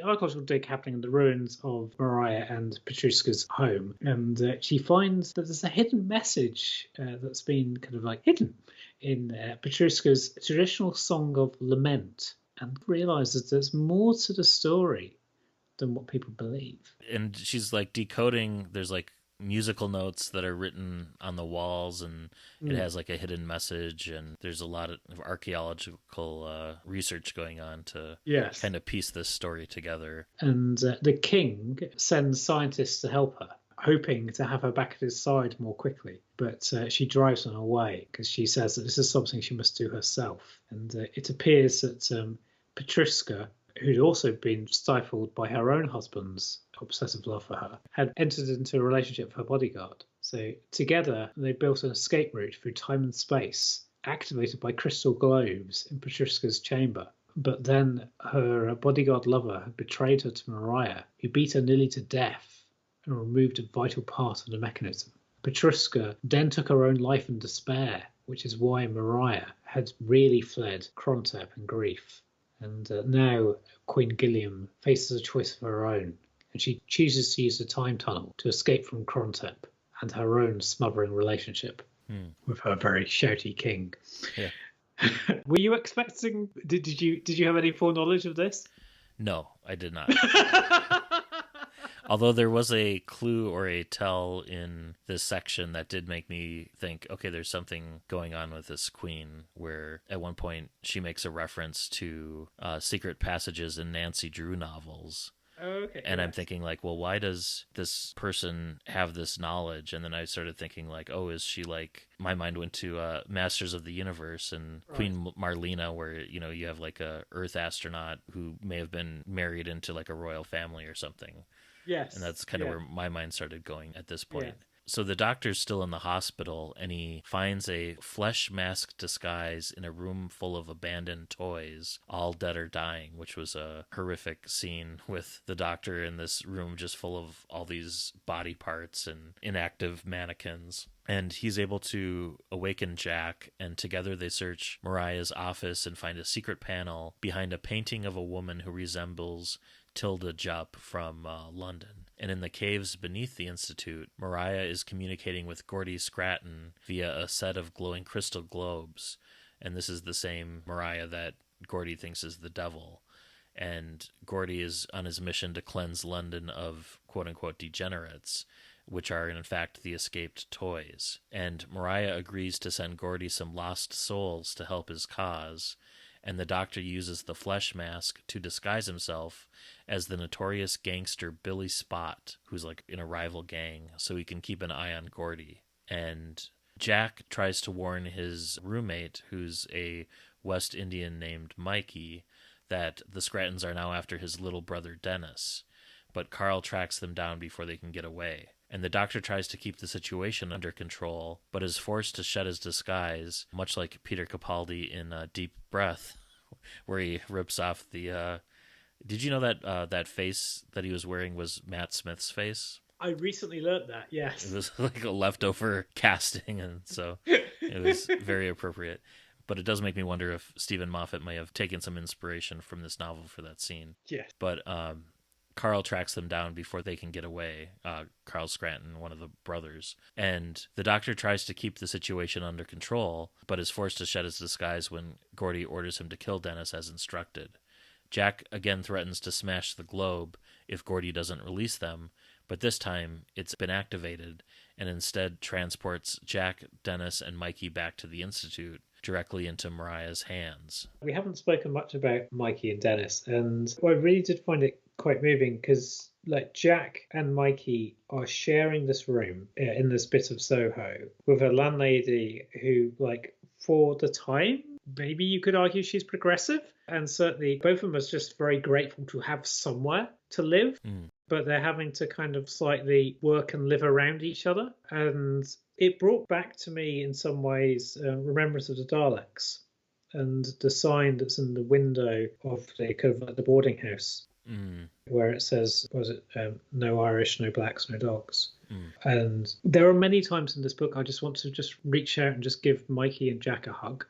archaeological dig happening in the ruins of Mariah and Petrushka's home. And she finds that there's a hidden message that's been kind of like hidden in Petrushka's traditional song of lament, and realizes there's more to the story than what people believe. And she's like decoding, there's like musical notes that are written on the walls, and it has like a hidden message, and there's a lot of archaeological research going on to kind of piece this story together. And the king sends scientists to help her, hoping to have her back at his side more quickly. But she drives them away because she says that this is something she must do herself. And it appears that Petrushka, who'd also been stifled by her own husband's obsessive love for her, had entered into a relationship with her bodyguard. So together they built an escape route through time and space, activated by crystal globes in Petrushka's chamber. But then her bodyguard lover had betrayed her to Mariah, who beat her nearly to death and removed a vital part of the mechanism. Petrushka then took her own life in despair, which is why Mariah had really fled Krontep in grief. And now Queen Gilliam faces a choice of her own, and she chooses to use the time tunnel to escape from Krontep and her own smothering relationship with her very shouty king. Yeah. Were you expecting? Did you have any foreknowledge of this? No, I did not. Although there was a clue or a tell in this section that did make me think, okay, there's something going on with this queen, where at one point she makes a reference to secret passages in Nancy Drew novels. Oh, okay. And I'm thinking like, well, why does this person have this knowledge? And then I started thinking like, oh, is she like, my mind went to Masters of the Universe and Queen Marlena, where, you have like a Earth astronaut who may have been married into like a royal family or something. Yes. And that's kind of where my mind started going at this point. Yeah. So the doctor's still in the hospital, and he finds a flesh mask disguise in a room full of abandoned toys, all dead or dying, which was a horrific scene with the doctor in this room just full of all these body parts and inactive mannequins. And he's able to awaken Jack, and together they search Mariah's office and find a secret panel behind a painting of a woman who resembles Tilda Jupp from London. And in the caves beneath the Institute, Mariah is communicating with Gordy Scratton via a set of glowing crystal globes. And this is the same Mariah that Gordy thinks is the devil. And Gordy is on his mission to cleanse London of quote-unquote degenerates, which are in fact the escaped toys. And Mariah agrees to send Gordy some lost souls to help his cause. and the Doctor uses the flesh mask to disguise himself as the notorious gangster Billy Spot, who's like in a rival gang, so he can keep an eye on Geordi. And Jack tries to warn his roommate, who's a West Indian named Mikey, that the Scrattons are now after his little brother Dennis, but Carl tracks them down before they can get away. And the Doctor tries to keep the situation under control, but is forced to shed his disguise, much like Peter Capaldi in Deep Breath, where he rips off the... Did you know that that face that he was wearing was Matt Smith's face? I recently learnt that, yes. It was like a leftover casting, and so it was very appropriate. But it does make me wonder if Stephen Moffat may have taken some inspiration from this novel for that scene. Yeah. But Carl tracks them down before they can get away. Carl Scranton, one of the brothers. And the Doctor tries to keep the situation under control, but is forced to shed his disguise when Geordi orders him to kill Dennis as instructed. Jack again threatens to smash the globe if Geordi doesn't release them, but this time it's been activated and instead transports Jack, Dennis, and Mikey back to the Institute, directly into Mariah's hands. We haven't spoken much about Mikey and Dennis, and I really did find it quite moving because like Jack and Mikey are sharing this room in this bit of Soho with a landlady who, like, for the time, maybe you could argue she's progressive, and certainly both of them are just very grateful to have somewhere to live. But they're having to kind of slightly work and live around each other. And it brought back to me in some ways Remembrance of the Daleks and the sign that's in the window of the kind of like the boarding house where it says, no Irish, no blacks, no dogs. And there are many times in this book I just want to just reach out and just give Mikey and Jack a hug.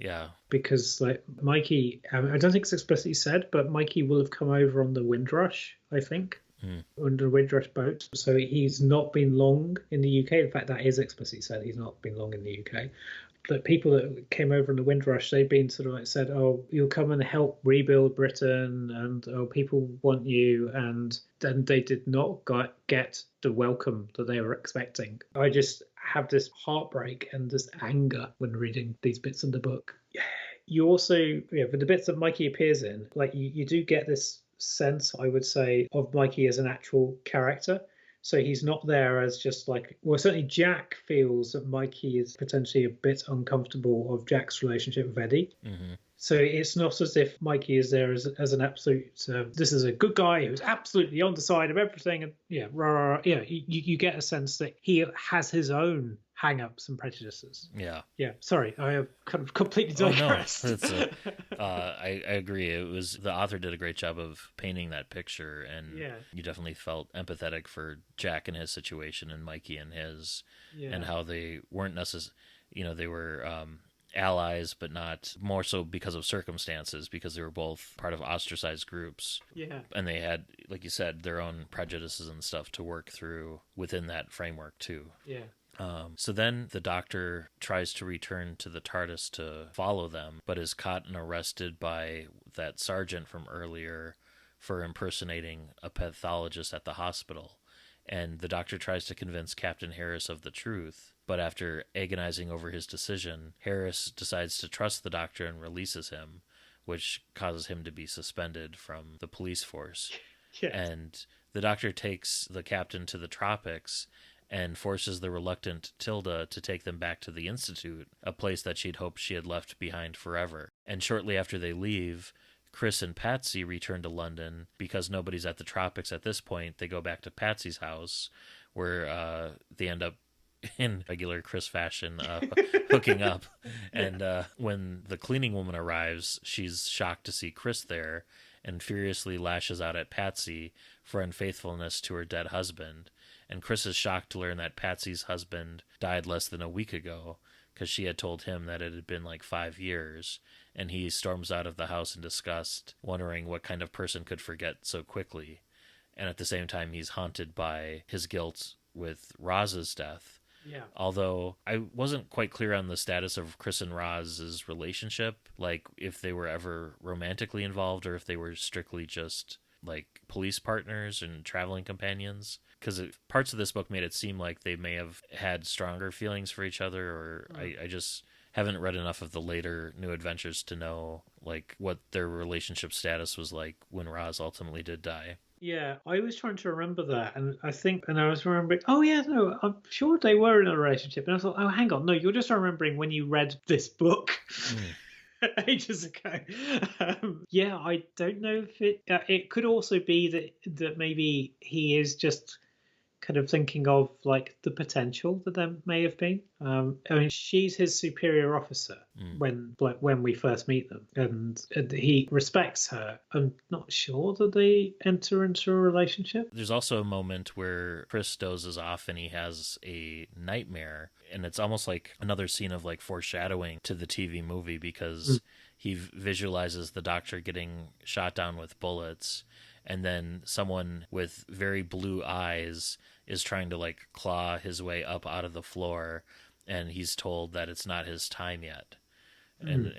Yeah. Because like Mikey, I don't think it's explicitly said, but Mikey will have come over on the Windrush, I think. Under a Windrush boat. So he's not been long in the UK. In fact, that is explicitly said. He's not been long in the UK. But people that came over in the Windrush, they've been sort of like said, oh, you'll come and help rebuild Britain, and oh, people want you. And then they did not get the welcome that they were expecting. I just have this heartbreak and this anger when reading these bits of the book. You also, for the bits that Mikey appears in, like you do get this sense, I would say, of Mikey as an actual character. So he's not there as just like, well, certainly Jack feels that Mikey is potentially a bit uncomfortable of Jack's relationship with Eddie. So it's not as if Mikey is there as an absolute, this is a good guy who's absolutely on the side of everything. And you get a sense that he has his own hang-ups and prejudices. Yeah. Sorry, I have kind of completely digressed. I agree. It was, the author did a great job of painting that picture, and you definitely felt empathetic for Jack and his situation and Mikey and his, and how they weren't necessarily, they were allies, but not more so because of circumstances, because they were both part of ostracized groups. And they had, like you said, their own prejudices and stuff to work through within that framework too. So then the Doctor tries to return to the TARDIS to follow them, but is caught and arrested by that sergeant from earlier for impersonating a pathologist at the hospital. And the Doctor tries to convince Captain Harris of the truth, but after agonizing over his decision, Harris decides to trust the Doctor and releases him, which causes him to be suspended from the police force. And the Doctor takes the captain to the tropics and forces the reluctant Tilda to take them back to the Institute, a place that she'd hoped she had left behind forever. And shortly after they leave, Chris and Patsy return to London. Because nobody's at the tropics at this point, they go back to Patsy's house, where they end up in regular Chris fashion hooking up. And when the cleaning woman arrives, she's shocked to see Chris there and furiously lashes out at Patsy for unfaithfulness to her dead husband. And Chris is shocked to learn that Patsy's husband died less than a week ago, because she had told him that it had been like 5 years, and he storms out of the house in disgust, wondering what kind of person could forget so quickly. And at the same time, he's haunted by his guilt with Roz's death. Although I wasn't quite clear on the status of Chris and Roz's relationship, like if they were ever romantically involved or if they were strictly just like police partners and traveling companions. Because parts of this book made it seem like they may have had stronger feelings for each other, or I just haven't read enough of the later New Adventures to know like what their relationship status was like when Roz ultimately did die. Yeah, I was trying to remember that, and I was remembering, oh yeah, no, I'm sure they were in a relationship, and I thought, oh, hang on, no, you're just remembering when you read this book ages ago. Yeah, I don't know if it could also be that maybe he is just kind of thinking of like the potential that there may have been. I mean, she's his superior officer when we first meet them, and he respects her. I'm not sure that they enter into a relationship. There's also a moment where Chris dozes off and he has a nightmare, and it's almost like another scene of like foreshadowing to the TV movie, because he visualizes the Doctor getting shot down with bullets, and then someone with very blue eyes is trying to like claw his way up out of the floor, and he's told that it's not his time yet. And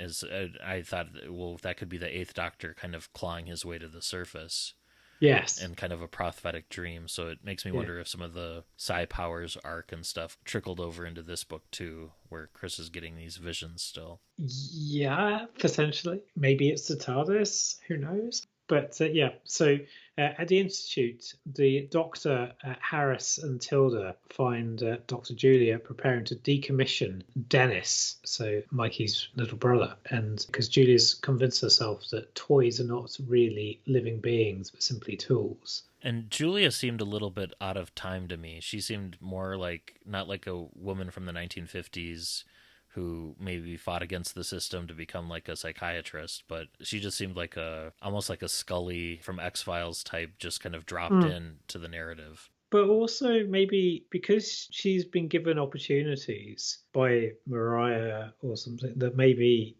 I thought, well, that could be the Eighth Doctor kind of clawing his way to the surface. Yes. And kind of a prophetic dream. So it makes me wonder if some of the Psi Powers arc and stuff trickled over into this book too, where Chris is getting these visions still. Yeah, potentially. Maybe it's the TARDIS. Who knows? But yeah, so at the Institute, the Doctor, Harris and Tilda find Dr. Julia preparing to decommission Dennis, so Mikey's little brother. And because Julia's convinced herself that toys are not really living beings, but simply tools. And Julia seemed a little bit out of time to me. She seemed more like, not like a woman from the 1950s who maybe fought against the system to become like a psychiatrist, but she just seemed like almost like a Scully from X-Files type, just kind of dropped in to the narrative. But also maybe because she's been given opportunities by Mariah or something, that maybe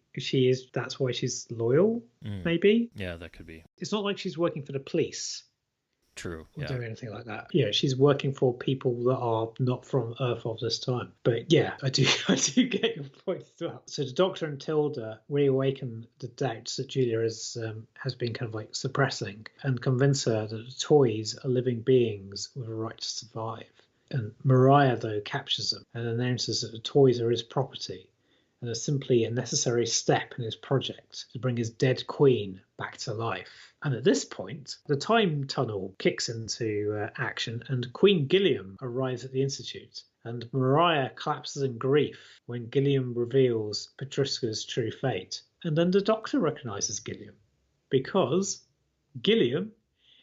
that's why she's loyal, maybe? Yeah, that could be. It's not like she's working for the police. True. Or do anything like that. Yeah, she's working for people that are not from Earth of this time. But yeah, I do get your point as well. So the Doctor and Tilda reawaken the doubts that Julia has been kind of like suppressing, and convince her that the toys are living beings with a right to survive. And Mariah, though, captures them and announces that the toys are his property and are simply a necessary step in his project to bring his dead queen back to life. And at this point, the time tunnel kicks into action, and Queen Gilliam arrives at the Institute. And Mariah collapses in grief when Gilliam reveals Patriska's true fate. And then the Doctor recognises Gilliam, because Gilliam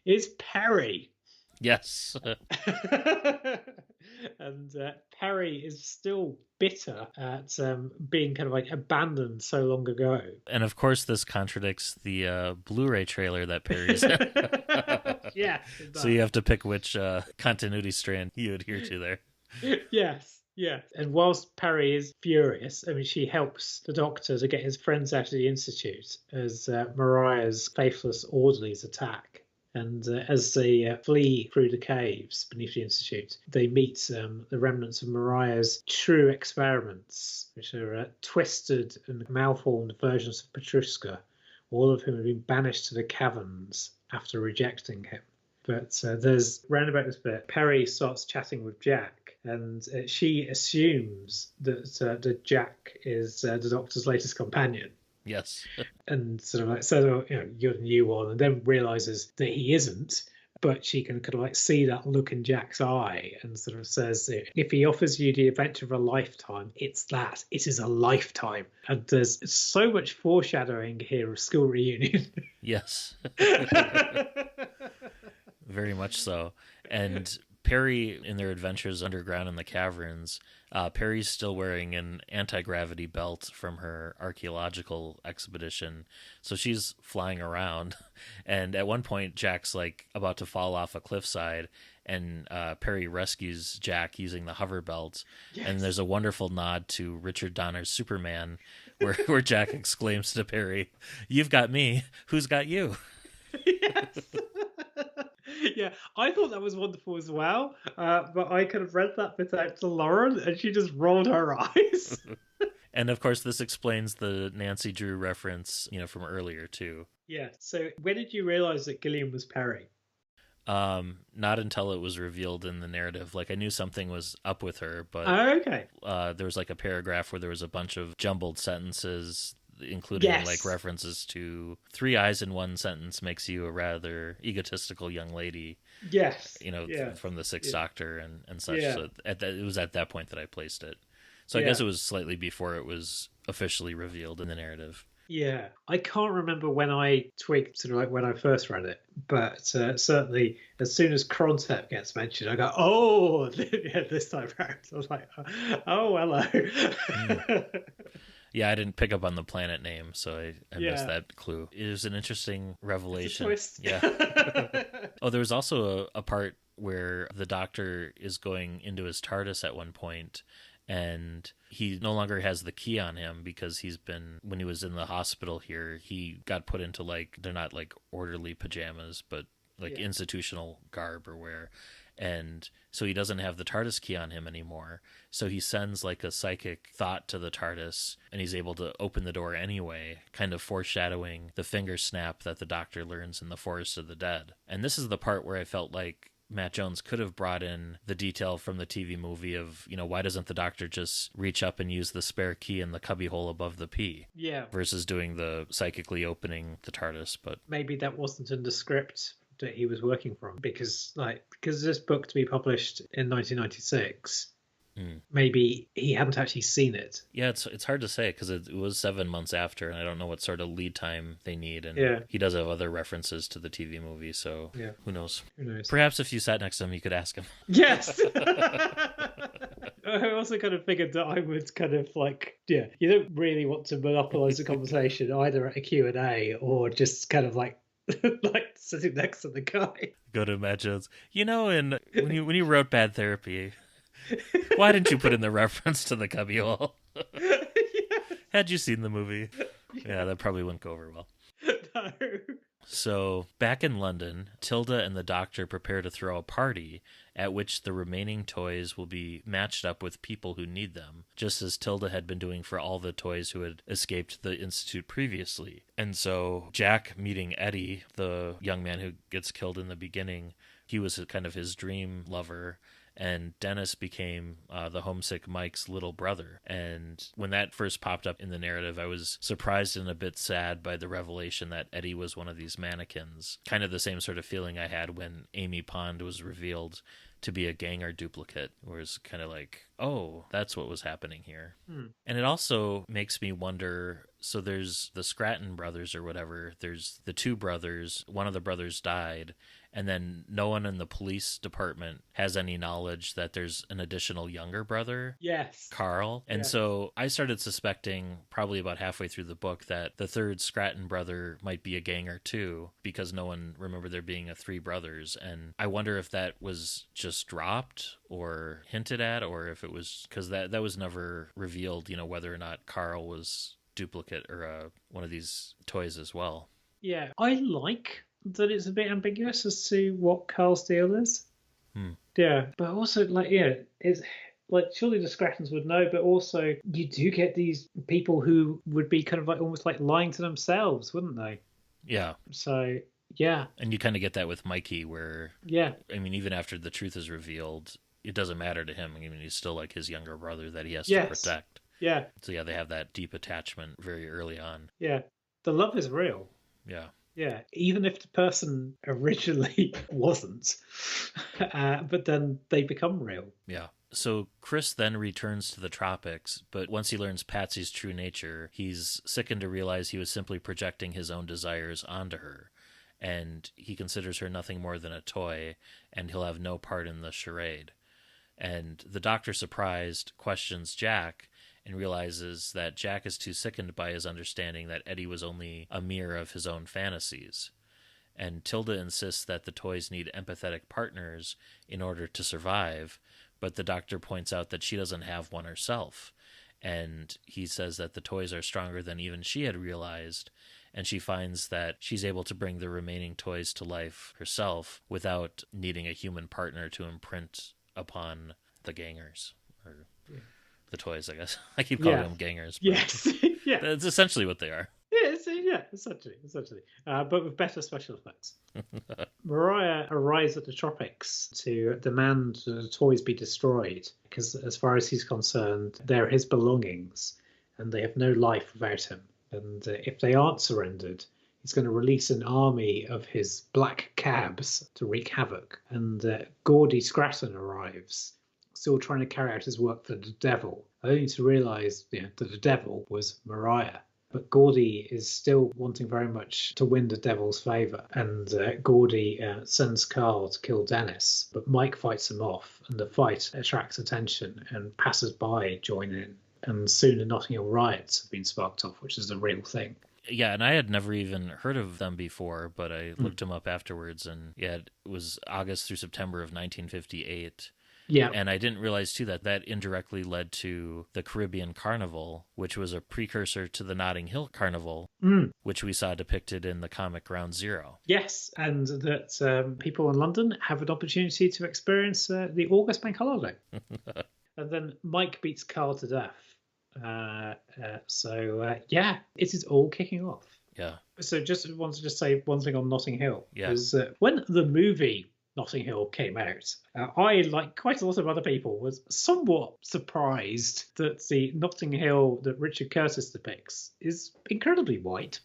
is Perry. Yes. And Perry is still bitter at being kind of like abandoned so long ago. And of course, this contradicts the Blu-ray trailer that Perry's in. Yeah. So you have to pick which continuity strand you adhere to there. Yes. Yeah. And whilst Perry is furious, I mean, she helps the Doctor to get his friends out of the Institute as Mariah's faithless orderlies attack. And as they flee through the caves beneath the Institute, they meet the remnants of Mariah's true experiments, which are twisted and malformed versions of Patriska, all of whom have been banished to the caverns after rejecting him. But there's, round about this bit, Perry starts chatting with Jack, and she assumes that Jack is the Doctor's latest companion. Yes. And sort of like says, oh, you're the new one, and then realizes that he isn't. But she can kind of like see that look in Jack's eye and sort of says, if he offers you the adventure of a lifetime, it's that. It is a lifetime. And there's so much foreshadowing here of school reunion. Yes. Very much so. And Perry, in their adventures underground in the caverns, Perry's still wearing an anti-gravity belt from her archaeological expedition. So she's flying around. And at one point, Jack's like about to fall off a cliffside, and Perry rescues Jack using the hover belt. Yes. And there's a wonderful nod to Richard Donner's Superman, where Jack exclaims to Perry, "You've got me. Who's got you?" Yes. Yeah, I thought that was wonderful as well, but I kind of read that bit out to Lauren, and she just rolled her eyes. And of course, this explains the Nancy Drew reference, from earlier too. Yeah. So, when did you realize that Gilliam was Perry? Not until it was revealed in the narrative. Like, I knew something was up with her, but okay. There was like a paragraph where there was a bunch of jumbled sentences including Yes. like references to 3 eyes in one sentence makes you a rather egotistical young lady. Yes. From the Sixth Doctor and such. Yeah. So it was at that point that I placed it. So I guess it was slightly before it was officially revealed in the narrative. Yeah, I can't remember when I twigged, sort of like when I first read it, but certainly as soon as Crontep gets mentioned, I go, oh, this time around. I was like, oh, hello. Yeah, I didn't pick up on the planet name, so I missed that clue. It was an interesting revelation. It's a twist. Yeah. Oh, there was also a part where the Doctor is going into his TARDIS at one point, and he no longer has the key on him because when he was in the hospital here, he got put into like, they're not like orderly pajamas, but like institutional garb or wear. And so he doesn't have the TARDIS key on him anymore. So he sends like a psychic thought to the TARDIS, and he's able to open the door anyway, kind of foreshadowing the finger snap that the Doctor learns in the Forest of the Dead. And this is the part where I felt like Matt Jones could have brought in the detail from the TV movie of, why doesn't the Doctor just reach up and use the spare key in the cubbyhole above the P? Yeah. Versus doing the psychically opening the TARDIS. But maybe that wasn't in the script that he was working from, because this book to be published in 1996, maybe he hadn't actually seen it. Yeah, it's hard to say because it was 7 months after, and I don't know what sort of lead time they need. And he does have other references to the TV movie, so who knows? Perhaps if you sat next to him, you could ask him. Yes. I also kind of figured that I would kind of like, you don't really want to monopolize the conversation either at a Q&A or just kind of like sitting next to the guy. Go to Matt Jones. And when you wrote Bad Therapy, why didn't you put in the reference to the cubbyhole? Had you seen the movie? Yeah, that probably wouldn't go over well. No. So, back in London, Tilda and the Doctor prepare to throw a party at which the remaining toys will be matched up with people who need them, just as Tilda had been doing for all the toys who had escaped the Institute previously. And so, Jack meeting Eddie, the young man who gets killed in the beginning, he was kind of his dream lover, and Dennis became the homesick Mike's little brother. And when that first popped up in the narrative, I was surprised and a bit sad by the revelation that Eddie was one of these mannequins. Kind of the same sort of feeling I had when Amy Pond was revealed to be a Ganger duplicate, where it's kind of like, oh, that's what was happening here. And it also makes me wonder, so there's the Scranton brothers or whatever, there's the two brothers, one of the brothers died, and then no one in the police department has any knowledge that there's an additional younger brother. Yes. Carl. And so I started suspecting probably about halfway through the book that the third Scranton brother might be a Ganger too, because no one remembered there being a 3 brothers. And I wonder if that was just dropped or hinted at, or if it was, because that was never revealed, whether or not Carl was duplicate or one of these toys as well. Yeah, I like that it's a bit ambiguous as to what Carl's deal is. Yeah, but also it's like surely the Scrattons would know, but also you do get these people who would be kind of like almost like lying to themselves, wouldn't they? Yeah. So yeah, and you kind of get that with Mikey, where I mean, even after the truth is revealed, it doesn't matter to him. I mean, he's still like his younger brother that he has to protect. Yeah. So yeah, they have that deep attachment very early on. Yeah, the love is real. Yeah. Yeah, even if the person originally wasn't, but then they become real. Yeah. So Chris then returns to the tropics, but once he learns Patsy's true nature, he's sickened to realize he was simply projecting his own desires onto her, and he considers her nothing more than a toy, and he'll have no part in the charade. And the Doctor, surprised, questions Jack, and realizes that Jack is too sickened by his understanding that Eddie was only a mirror of his own fantasies. And Tilda insists that the toys need empathetic partners in order to survive, but the Doctor points out that she doesn't have one herself. And he says that the toys are stronger than even she had realized, and she finds that she's able to bring the remaining toys to life herself without needing a human partner to imprint upon the Gangers. Or the toys, I guess. I keep calling them Gangers. Yes. Yeah. That's essentially what they are. Yeah, essentially. But with better special effects. Mariah arrives at the tropics to demand that the toys be destroyed, because as far as he's concerned, they're his belongings, and they have no life without him. And if they aren't surrendered, he's going to release an army of his black cabs to wreak havoc. And Gordy Scratton arrives, still trying to carry out his work for the devil, only to realise that the devil was Mariah. But Gordy is still wanting very much to win the devil's favour, and Gordy sends Carl to kill Dennis, but Mike fights him off, and the fight attracts attention, and passers-by join in, and soon the Notting Hill riots have been sparked off, which is a real thing. Yeah, and I had never even heard of them before, but I looked them up afterwards, and yeah, it was August through September of 1958. Yeah. And I didn't realize, too, that indirectly led to the Caribbean Carnival, which was a precursor to the Notting Hill Carnival, which we saw depicted in the comic Ground Zero. Yes, and that people in London have an opportunity to experience the August bank holiday. And then Mike beats Carl to death. Yeah, it is all kicking off. Yeah. So just wanted to say one thing on Notting Hill. Yeah. Is when the movie Notting Hill came out, I, like quite a lot of other people, was somewhat surprised that the Notting Hill that Richard Curtis depicts is incredibly white.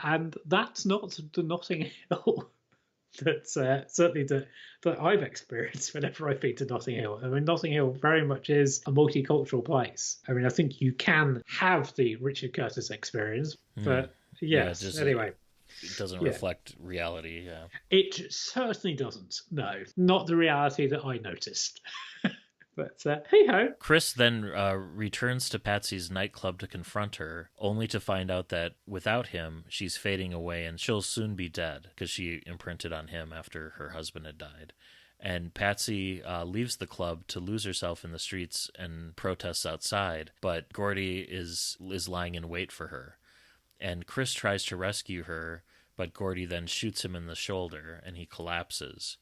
And that's not the Notting Hill that's certainly that I've experienced whenever I've been to Notting Hill. I mean, Notting Hill very much is a multicultural place. I mean, I think you can have the Richard Curtis experience, but yes, anyway. It doesn't reflect reality, yeah. It certainly doesn't, no. Not the reality that I noticed. But hey-ho. Chris then returns to Patsy's nightclub to confront her, only to find out that without him, she's fading away and she'll soon be dead, because she imprinted on him after her husband had died. And Patsy leaves the club to lose herself in the streets and protests outside, but Gordy is lying in wait for her. And Chris tries to rescue her, but Gordy then shoots him in the shoulder, and he collapses.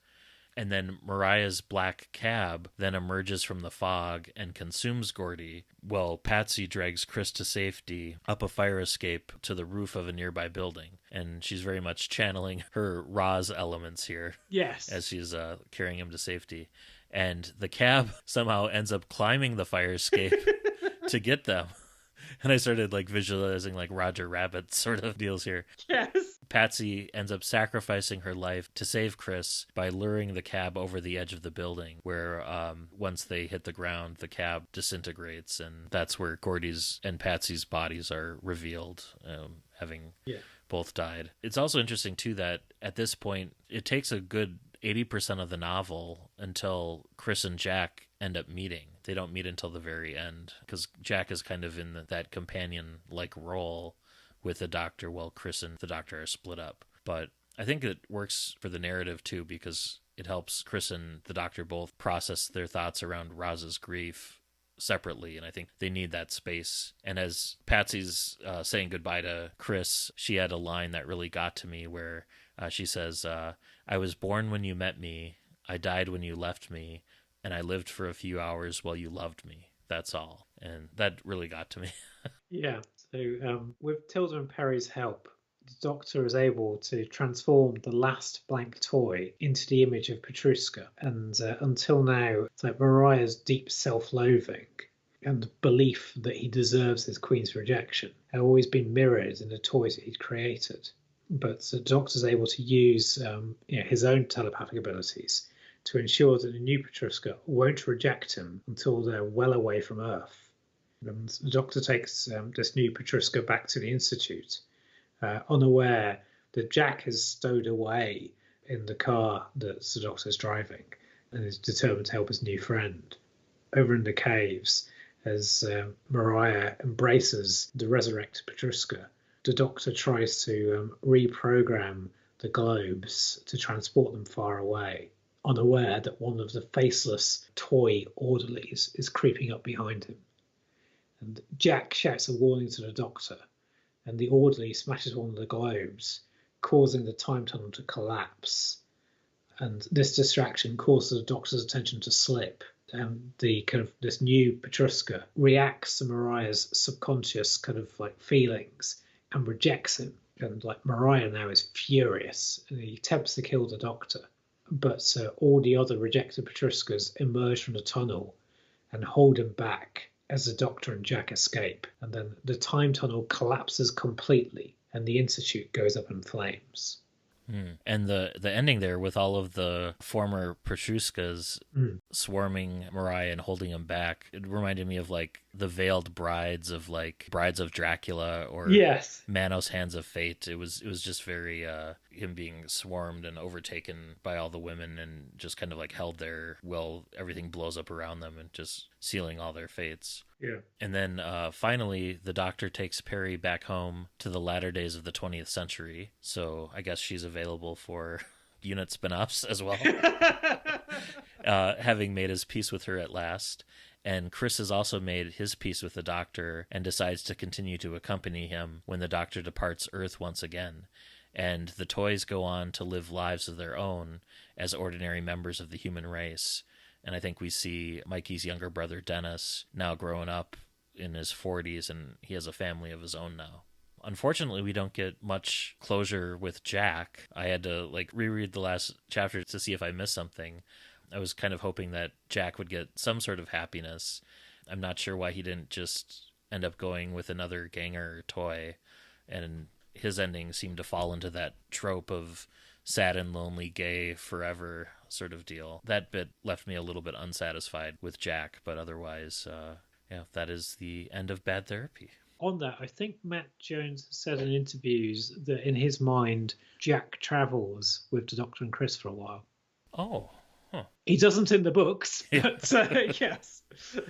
And then Mariah's black cab then emerges from the fog and consumes Gordy, while Patsy drags Chris to safety up a fire escape to the roof of a nearby building. And she's very much channeling her Roz elements here. Yes. As she's carrying him to safety. And the cab somehow ends up climbing the fire escape to get them. And I started visualizing Roger Rabbit sort of deals here. Yes. Patsy ends up sacrificing her life to save Chris by luring the cab over the edge of the building, where once they hit the ground, the cab disintegrates, and that's where Gordy's and Patsy's bodies are revealed, having both died. It's also interesting, too, that at this point, it takes a good 80% of the novel until Chris and Jack end up meeting. They don't meet until the very end, because Jack is kind of in that companion-like role with the Doctor, while Chris and the Doctor are split up. But I think it works for the narrative, too, because it helps Chris and the Doctor both process their thoughts around Roz's grief separately, and I think they need that space. And as Patsy's saying goodbye to Chris, she had a line that really got to me, where she says, I was born when you met me, I died when you left me, and I lived for a few hours while you loved me. That's all. And that really got to me. Yeah. So with Tilda and Perry's help, the Doctor is able to transform the last blank toy into the image of Petrushka. And until now, it's like Mariah's deep self-loathing and belief that he deserves his Queen's rejection have always been mirrored in the toys that he'd created. But the Doctor's able to use his own telepathic abilities to ensure that the new Petrushka won't reject him until they're well away from Earth. And the Doctor takes this new Petrushka back to the Institute, unaware that Jack has stowed away in the car that the Doctor's driving and is determined to help his new friend. Over in the caves, as Mariah embraces the resurrected Petrushka, the Doctor tries to reprogram the globes to transport them far away, unaware that one of the faceless toy orderlies is creeping up behind him. And Jack shouts a warning to the Doctor, and the orderly smashes one of the globes, causing the time tunnel to collapse. And this distraction causes the Doctor's attention to slip, and this new Petrushka reacts to Mariah's subconscious feelings and rejects him. And Mariah now is furious, and he attempts to kill the Doctor. But all the other rejected Petrushkas emerge from the tunnel and hold him back as the Doctor and Jack escape, and then the time tunnel collapses completely and the Institute goes up in flames. And the ending there with all of the former Petrushkas swarming Mariah and holding him back, it reminded me of like the veiled brides of like Brides of Dracula or Yes. Manos Hands of Fate. It was just very him being swarmed and overtaken by all the women and just kind of like held there while everything blows up around them and just sealing all their fates. Yeah. And then finally, the Doctor takes Perry back home to the latter days of the 20th century. So I guess she's available for unit spin-offs as well, having made his peace with her at last. And Chris has also made his peace with the Doctor and decides to continue to accompany him when the Doctor departs Earth once again. And the toys go on to live lives of their own as ordinary members of the human race. And I think we see Mikey's younger brother, Dennis, now growing up in his 40s, and he has a family of his own now. Unfortunately, we don't get much closure with Jack. I had to reread the last chapter to see if I missed something. I was kind of hoping that Jack would get some sort of happiness. I'm not sure why he didn't just end up going with another ganger toy, and his ending seemed to fall into that trope of sad and lonely gay forever sort of deal. That bit left me a little bit unsatisfied with Jack, but otherwise, that is the end of Bad Therapy. On that, I think Matt Jones said in interviews that in his mind, Jack travels with the Doctor and Chris for a while. Oh, huh. He doesn't in the books, but yes.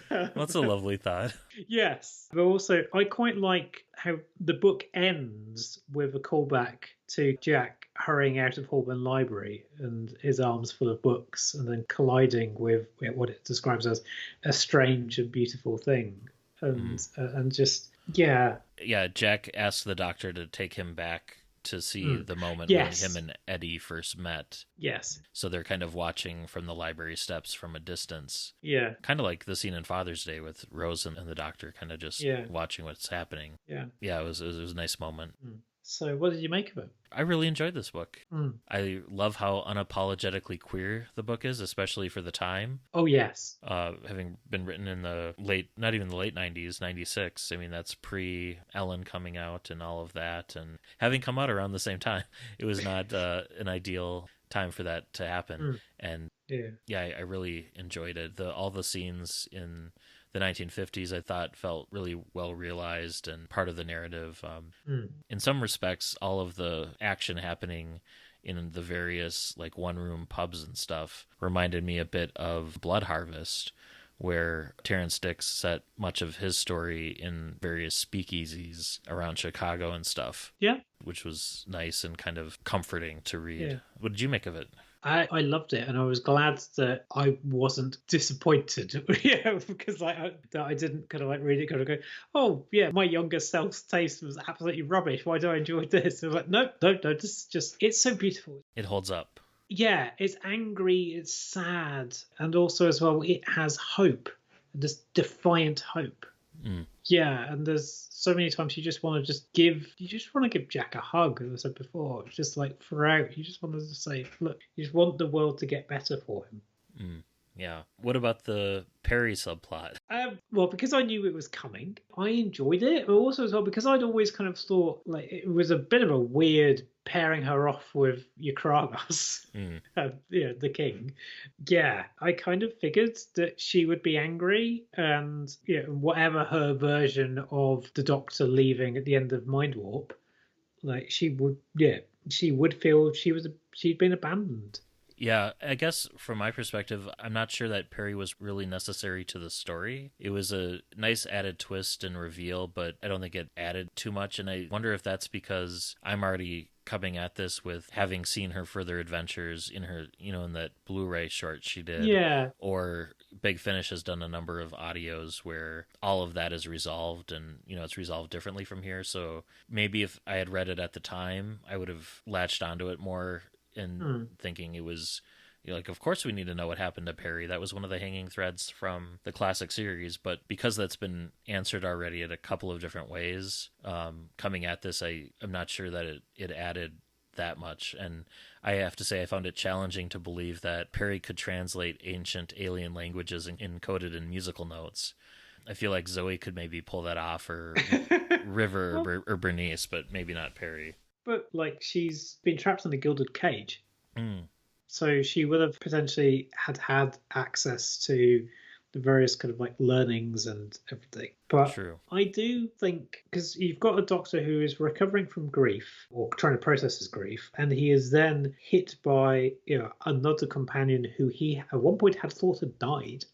That's a lovely thought. Yes. But also, I quite like how the book ends with a callback to Jack hurrying out of Holborn Library and his arms full of books and then colliding with what it describes as a strange and beautiful thing. And just, yeah. Yeah, Jack asked the Doctor to take him back to see the moment when him and Eddie first met. Yes. So they're kind of watching from the library steps from a distance. Yeah. Kind of like the scene in Father's Day with Rose and the Doctor kind of just watching what's happening. Yeah. Yeah, it was a nice moment. So what did you make of it? I really enjoyed this book. I love how unapologetically queer the book is, especially for the time. Oh, yes. Having been written in the not even the late 90s, 96. I mean, that's pre-Ellen coming out and all of that. And having come out around the same time, it was not an ideal time for that to happen. And I really enjoyed it. All the scenes in the 1950s I thought felt really well realized and part of the narrative. In some respects, all of the action happening in the various one-room pubs and stuff reminded me a bit of Blood Harvest, where Terrence Dicks set much of his story in various speakeasies around Chicago and stuff. Yeah. Which was nice and kind of comforting to read. Yeah. What did you make of it? I loved it, and I was glad that I wasn't disappointed. Because I didn't kind of read it, kind of go, oh yeah, my younger self's taste was absolutely rubbish. Why do I enjoy this? I was like, no, this just it's so beautiful. It holds up. Yeah, it's angry, it's sad, and also as well, it has hope, this defiant hope. Yeah, and there's so many times you just want to give Jack a hug, as I said before. It's just throughout, you just want to say, look, you just want the world to get better for him. Yeah. What about the Perry subplot? Well, because I knew it was coming, I enjoyed it. But also as well, because I'd always kind of thought it was a bit of a weird pairing her off with Eukragos, the king. Yeah, I kind of figured that she would be angry, and whatever her version of the Doctor leaving at the end of Mind Warp, she would feel she'd been abandoned. Yeah, I guess from my perspective, I'm not sure that Perry was really necessary to the story. It was a nice added twist and reveal, but I don't think it added too much. And I wonder if that's because I'm already coming at this with having seen her further adventures in her, in that Blu-ray short she did. Yeah. Or Big Finish has done a number of audios where all of that is resolved and, it's resolved differently from here. So maybe if I had read it at the time, I would have latched onto it more and thinking it was of course we need to know what happened to Perry. That was one of the hanging threads from the classic series, but because that's been answered already in a couple of different ways, coming at this, I'm not sure that it added that much. And I have to say I found it challenging to believe that Perry could translate ancient alien languages encoded in musical notes. I feel like Zoe could maybe pull that off, or River or Bernice, but maybe not Perry. But, like, she's been trapped in a gilded cage. Mm. So she would have potentially had access to the various kind of like learnings and everything. But True. I do think, because you've got a doctor who is recovering from grief or trying to process his grief, and he is then hit by another companion who he at one point had thought had died.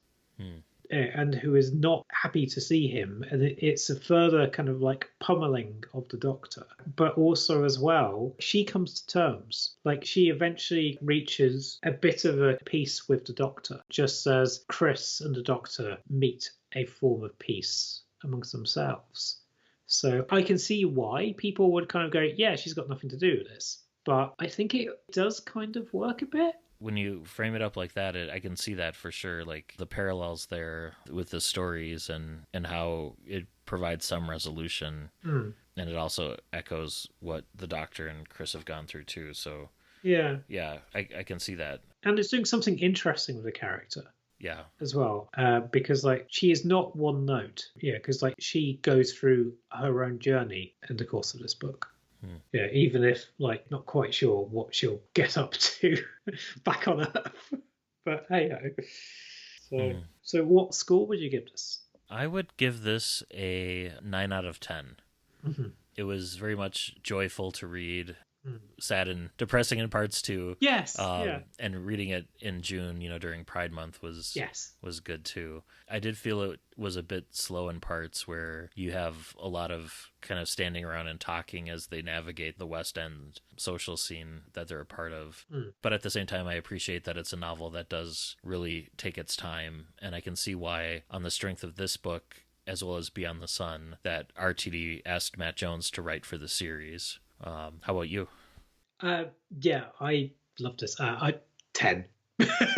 And who is not happy to see him. And it's a further kind of like pummeling of the Doctor. But also as well, she comes to terms. Like, she eventually reaches a bit of a peace with the Doctor, just as Chris and the Doctor meet a form of peace amongst themselves. So I can see why people would kind of go, yeah, she's got nothing to do with this. But I think it does kind of work a bit. When you frame it up like that, I can see that for sure. Like the parallels there with the stories and how it provides some resolution. And it also echoes what the Doctor and Chris have gone through too. So yeah, I can see that. And it's doing something interesting with the character. Yeah. As well, because like she is not one note. Yeah, because like she goes through her own journey in the course of this book. Yeah, even if like not quite sure what she'll get up to back on Earth. But hey ho. So what score would you give this? I would give this a 9 out of 10. It was very much joyful to read. Sad and depressing in parts too. Yes. And reading it in June, during Pride Month was good too. I did feel it was a bit slow in parts where you have a lot of kind of standing around and talking as they navigate the West End social scene that they're a part of. But at the same time, I appreciate that it's a novel that does really take its time, and I can see why, on the strength of this book, as well as Beyond the Sun, that RTD asked Matt Jones to write for the series. How about you? Yeah, I love this. 10. Okay.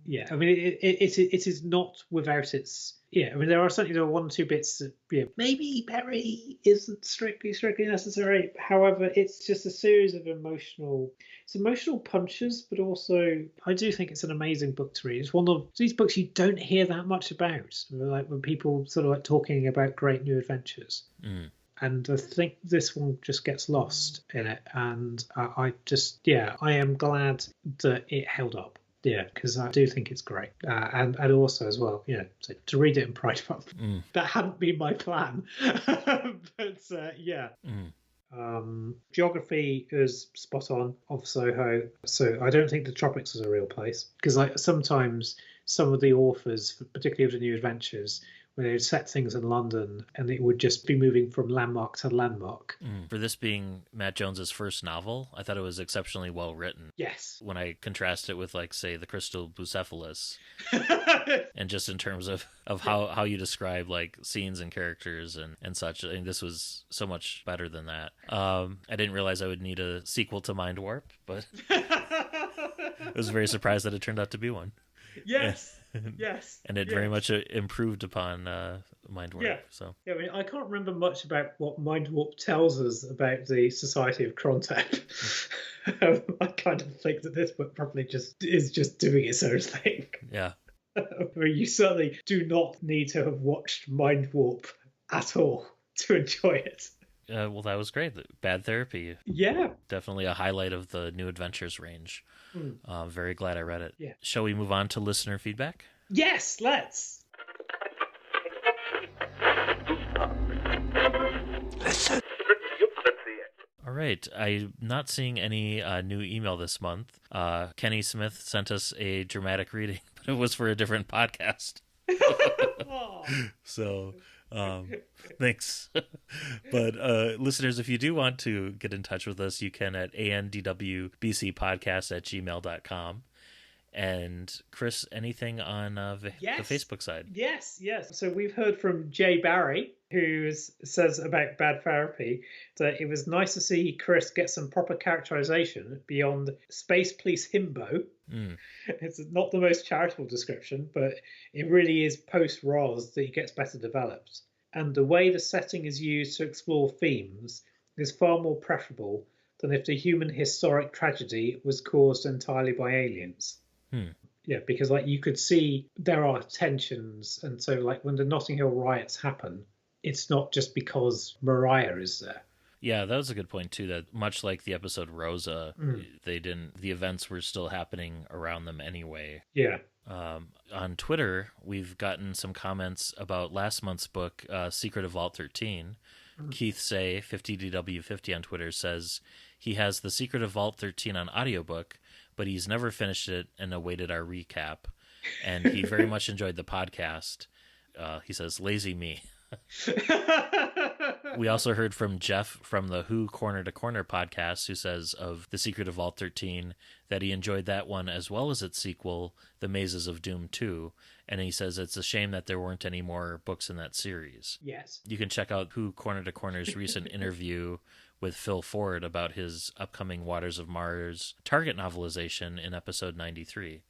Yeah. I mean, it is not without its. Yeah, I mean, there are one or two bits that maybe Perry isn't strictly necessary. However, it's just a series of emotional punches, but also I do think it's an amazing book to read. It's one of these books you don't hear that much about, like when people sort of like talking about great new adventures. And I think this one just gets lost in it. And I am glad that it held up. Yeah, because I do think it's great. And also as well, so to read it in Pride Month. That hadn't been my plan. But yeah. Geography is spot on of Soho. So I don't think the tropics is a real place. Because like sometimes some of the authors, particularly of the New Adventures, where they would set things in London and it would just be moving from landmark to landmark. For this being Matt Jones's first novel, I thought it was exceptionally well written. Yes. When I contrast it with, like, say, The Crystal Bucephalus, and just in terms of how you describe, like, scenes and characters and such, I think this was so much better than that. I didn't realize I would need a sequel to Mind Warp, but I was very surprised that it turned out to be one. Yes. Yes. And it very much improved upon Mind Warp. Yeah. So. Yeah, I mean, I can't remember much about what Mind Warp tells us about the Society of Krontek. I kind of think that this book probably is just doing its own thing. Yeah. I mean, you certainly do not need to have watched Mind Warp at all to enjoy it. Well, that was great. Bad Therapy. Yeah. Definitely a highlight of the New Adventures range. Very glad I read it. Yeah. Shall we move on to listener feedback? Yes, let's. Listen. All right. I'm not seeing any new email this month. Kenny Smith sent us a dramatic reading, but it was for a different podcast. So... thanks. But listeners, if you do want to get in touch with us, you can at andwbcpodcast@gmail.com. And Chris, anything on the Facebook side? Yes. So we've heard from Jay Barry, who says about Bad Therapy that it was nice to see Chris get some proper characterization beyond Space Police Himbo. It's not the most charitable description, but it really is post-Roz that he gets better developed. And the way the setting is used to explore themes is far more preferable than if the human historic tragedy was caused entirely by aliens. Yeah, because like you could see there are tensions, and so like when the Notting Hill riots happen, it's not just because Mariah is there. Yeah, that was a good point too. That much like the episode Rosa, the events were still happening around them anyway. Yeah. On Twitter, we've gotten some comments about last month's book, Secret of Vault 13. Keith Say, 50DW50 on Twitter, says he has The Secret of Vault 13 on audiobook, but he's never finished it and awaited our recap. And he very much enjoyed the podcast. He says, lazy me. We also heard from Jeff from the Who Corner to Corner podcast, who says of The Secret of Vault 13 that he enjoyed that one as well as its sequel, The Mazes of Doom 2. And he says it's a shame that there weren't any more books in that series. Yes. You can check out Who Corner to Corner's recent interview with Phil Ford about his upcoming Waters of Mars Target novelization in episode 93.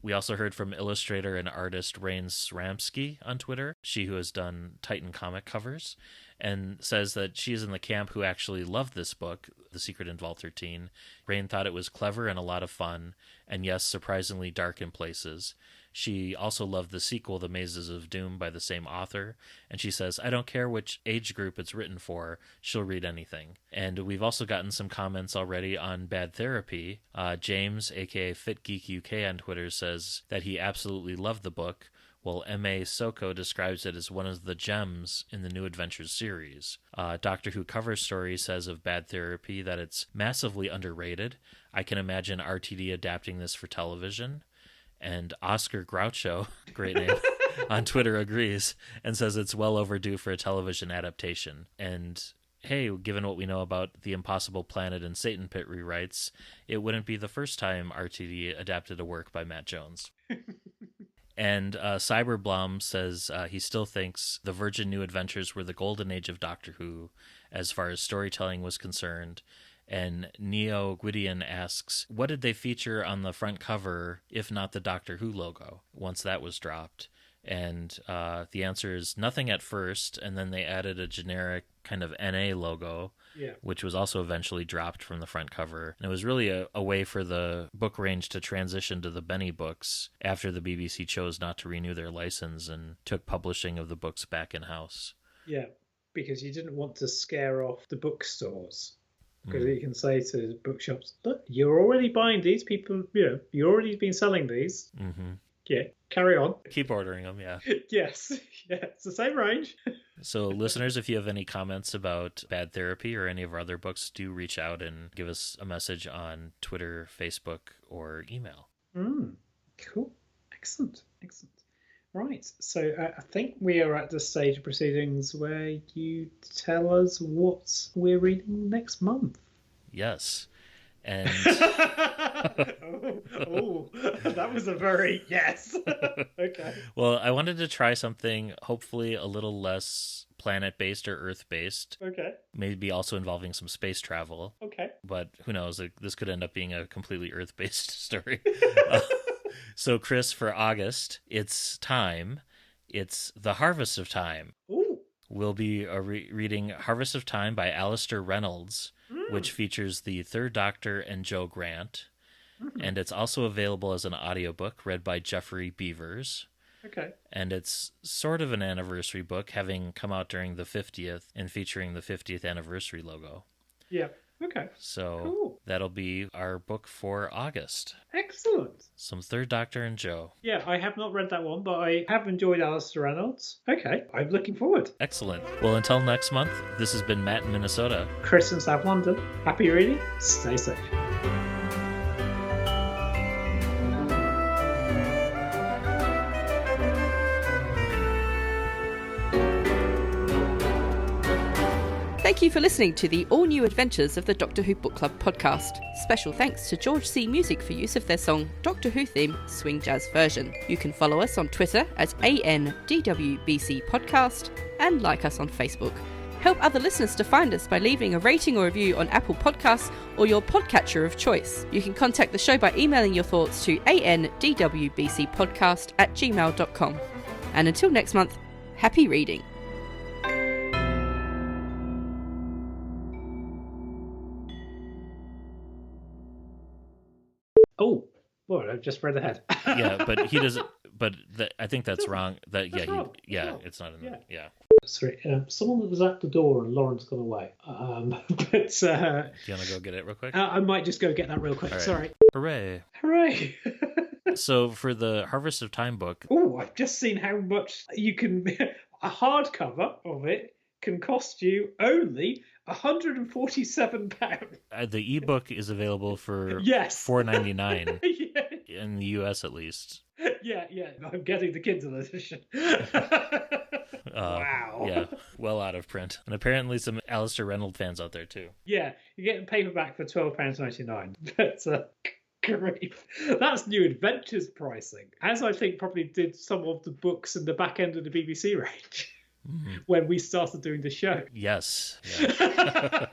We also heard from illustrator and artist Rain Sramsky on Twitter, she who has done Titan comic covers, and says that she is in the camp who actually loved this book, The Secret in Vault 13. Rain thought it was clever and a lot of fun, and yes, surprisingly dark in places. She also loved the sequel, The Mazes of Doom, by the same author, and she says, I don't care which age group it's written for, she'll read anything. And we've also gotten some comments already on Bad Therapy. James, aka FitGeekUK on Twitter, says that he absolutely loved the book, while M.A. Soko describes it as one of the gems in the New Adventures series. Doctor Who Cover Story says of Bad Therapy that it's massively underrated. I can imagine RTD adapting this for television. And Oscar Groucho, great name, on Twitter agrees and says it's well overdue for a television adaptation. And hey, given what we know about the Impossible Planet and Satan Pit rewrites, it wouldn't be the first time RTD adapted a work by Matt Jones. And Cyberblom says he still thinks the Virgin New Adventures were the golden age of Doctor Who as far as storytelling was concerned. And Neo Gwydion asks, what did they feature on the front cover, if not the Doctor Who logo, once that was dropped? And the answer is nothing at first, and then they added a generic kind of NA logo, which was also eventually dropped from the front cover. And it was really a way for the book range to transition to the Benny books after the BBC chose not to renew their license and took publishing of the books back in-house. Yeah, because you didn't want to scare off the bookstores. Because you can say to bookshops, look, you're already buying these people, you've already been selling these. Mm-hmm. Yeah, carry on. Keep ordering them, yeah. Yes, yeah, it's the same range. So listeners, if you have any comments about Bad Therapy or any of our other books, do reach out and give us a message on Twitter, Facebook, or email. Cool. Excellent. Right, so I think we are at the stage of proceedings where you tell us what we're reading next month. Yes, and... that was a very yes. Okay. Well, I wanted to try something hopefully a little less planet-based or Earth-based. Okay. Maybe also involving some space travel. Okay. But who knows, this could end up being a completely Earth-based story. So, Chris, for August, it's time. It's The Harvest of Time. Ooh. We'll be reading Harvest of Time by Alistair Reynolds, which features the Third Doctor and Joe Grant. And it's also available as an audiobook read by Jeffrey Beavers. Okay. And it's sort of an anniversary book, having come out during the 50th and featuring the 50th anniversary logo. Yeah. Okay. So cool. That'll be our book for August. Excellent. Some Third Doctor and Joe. Yeah, I have not read that one, but I have enjoyed Alistair Reynolds. Okay, I'm looking forward. Excellent. Well, until next month, this has been Matt in Minnesota. Chris in South London. Happy reading. Stay safe. Thank you for listening to the all-new adventures of the Doctor Who Book Club podcast. Special thanks to George C. Music for use of their song Doctor Who Theme Swing Jazz Version. You can follow us on Twitter at ANDWBC Podcast and like us on Facebook. Help other listeners to find us by leaving a rating or review on Apple Podcasts or your podcatcher of choice. You can contact the show by emailing your thoughts to andwbcpodcast@gmail.com. And until next month, happy reading. Oh, Well, I've just read ahead. Yeah, but he doesn't. But I think that's wrong. That's wrong. It's not in there. Yeah. Sorry, someone that was at the door and Lauren's gone away. But Do you want to go get it real quick? I might just go get that real quick. All right. Sorry. Hooray! Hooray! So for the Harvest of Time book, Oh, I've just seen how much you can. A hardcover of it can cost you only £147. the ebook is available for Yes. $4.99 Yeah. in the US at least. Yeah. I'm getting the Kindle edition. Wow. Yeah, well out of print. And apparently some Alistair Reynolds fans out there too. Yeah, you get a paperback for £12.99. But great. That's New Adventures pricing. As I think probably did some of the books in the back end of the BBC range when we started doing the show. Yes. Yeah.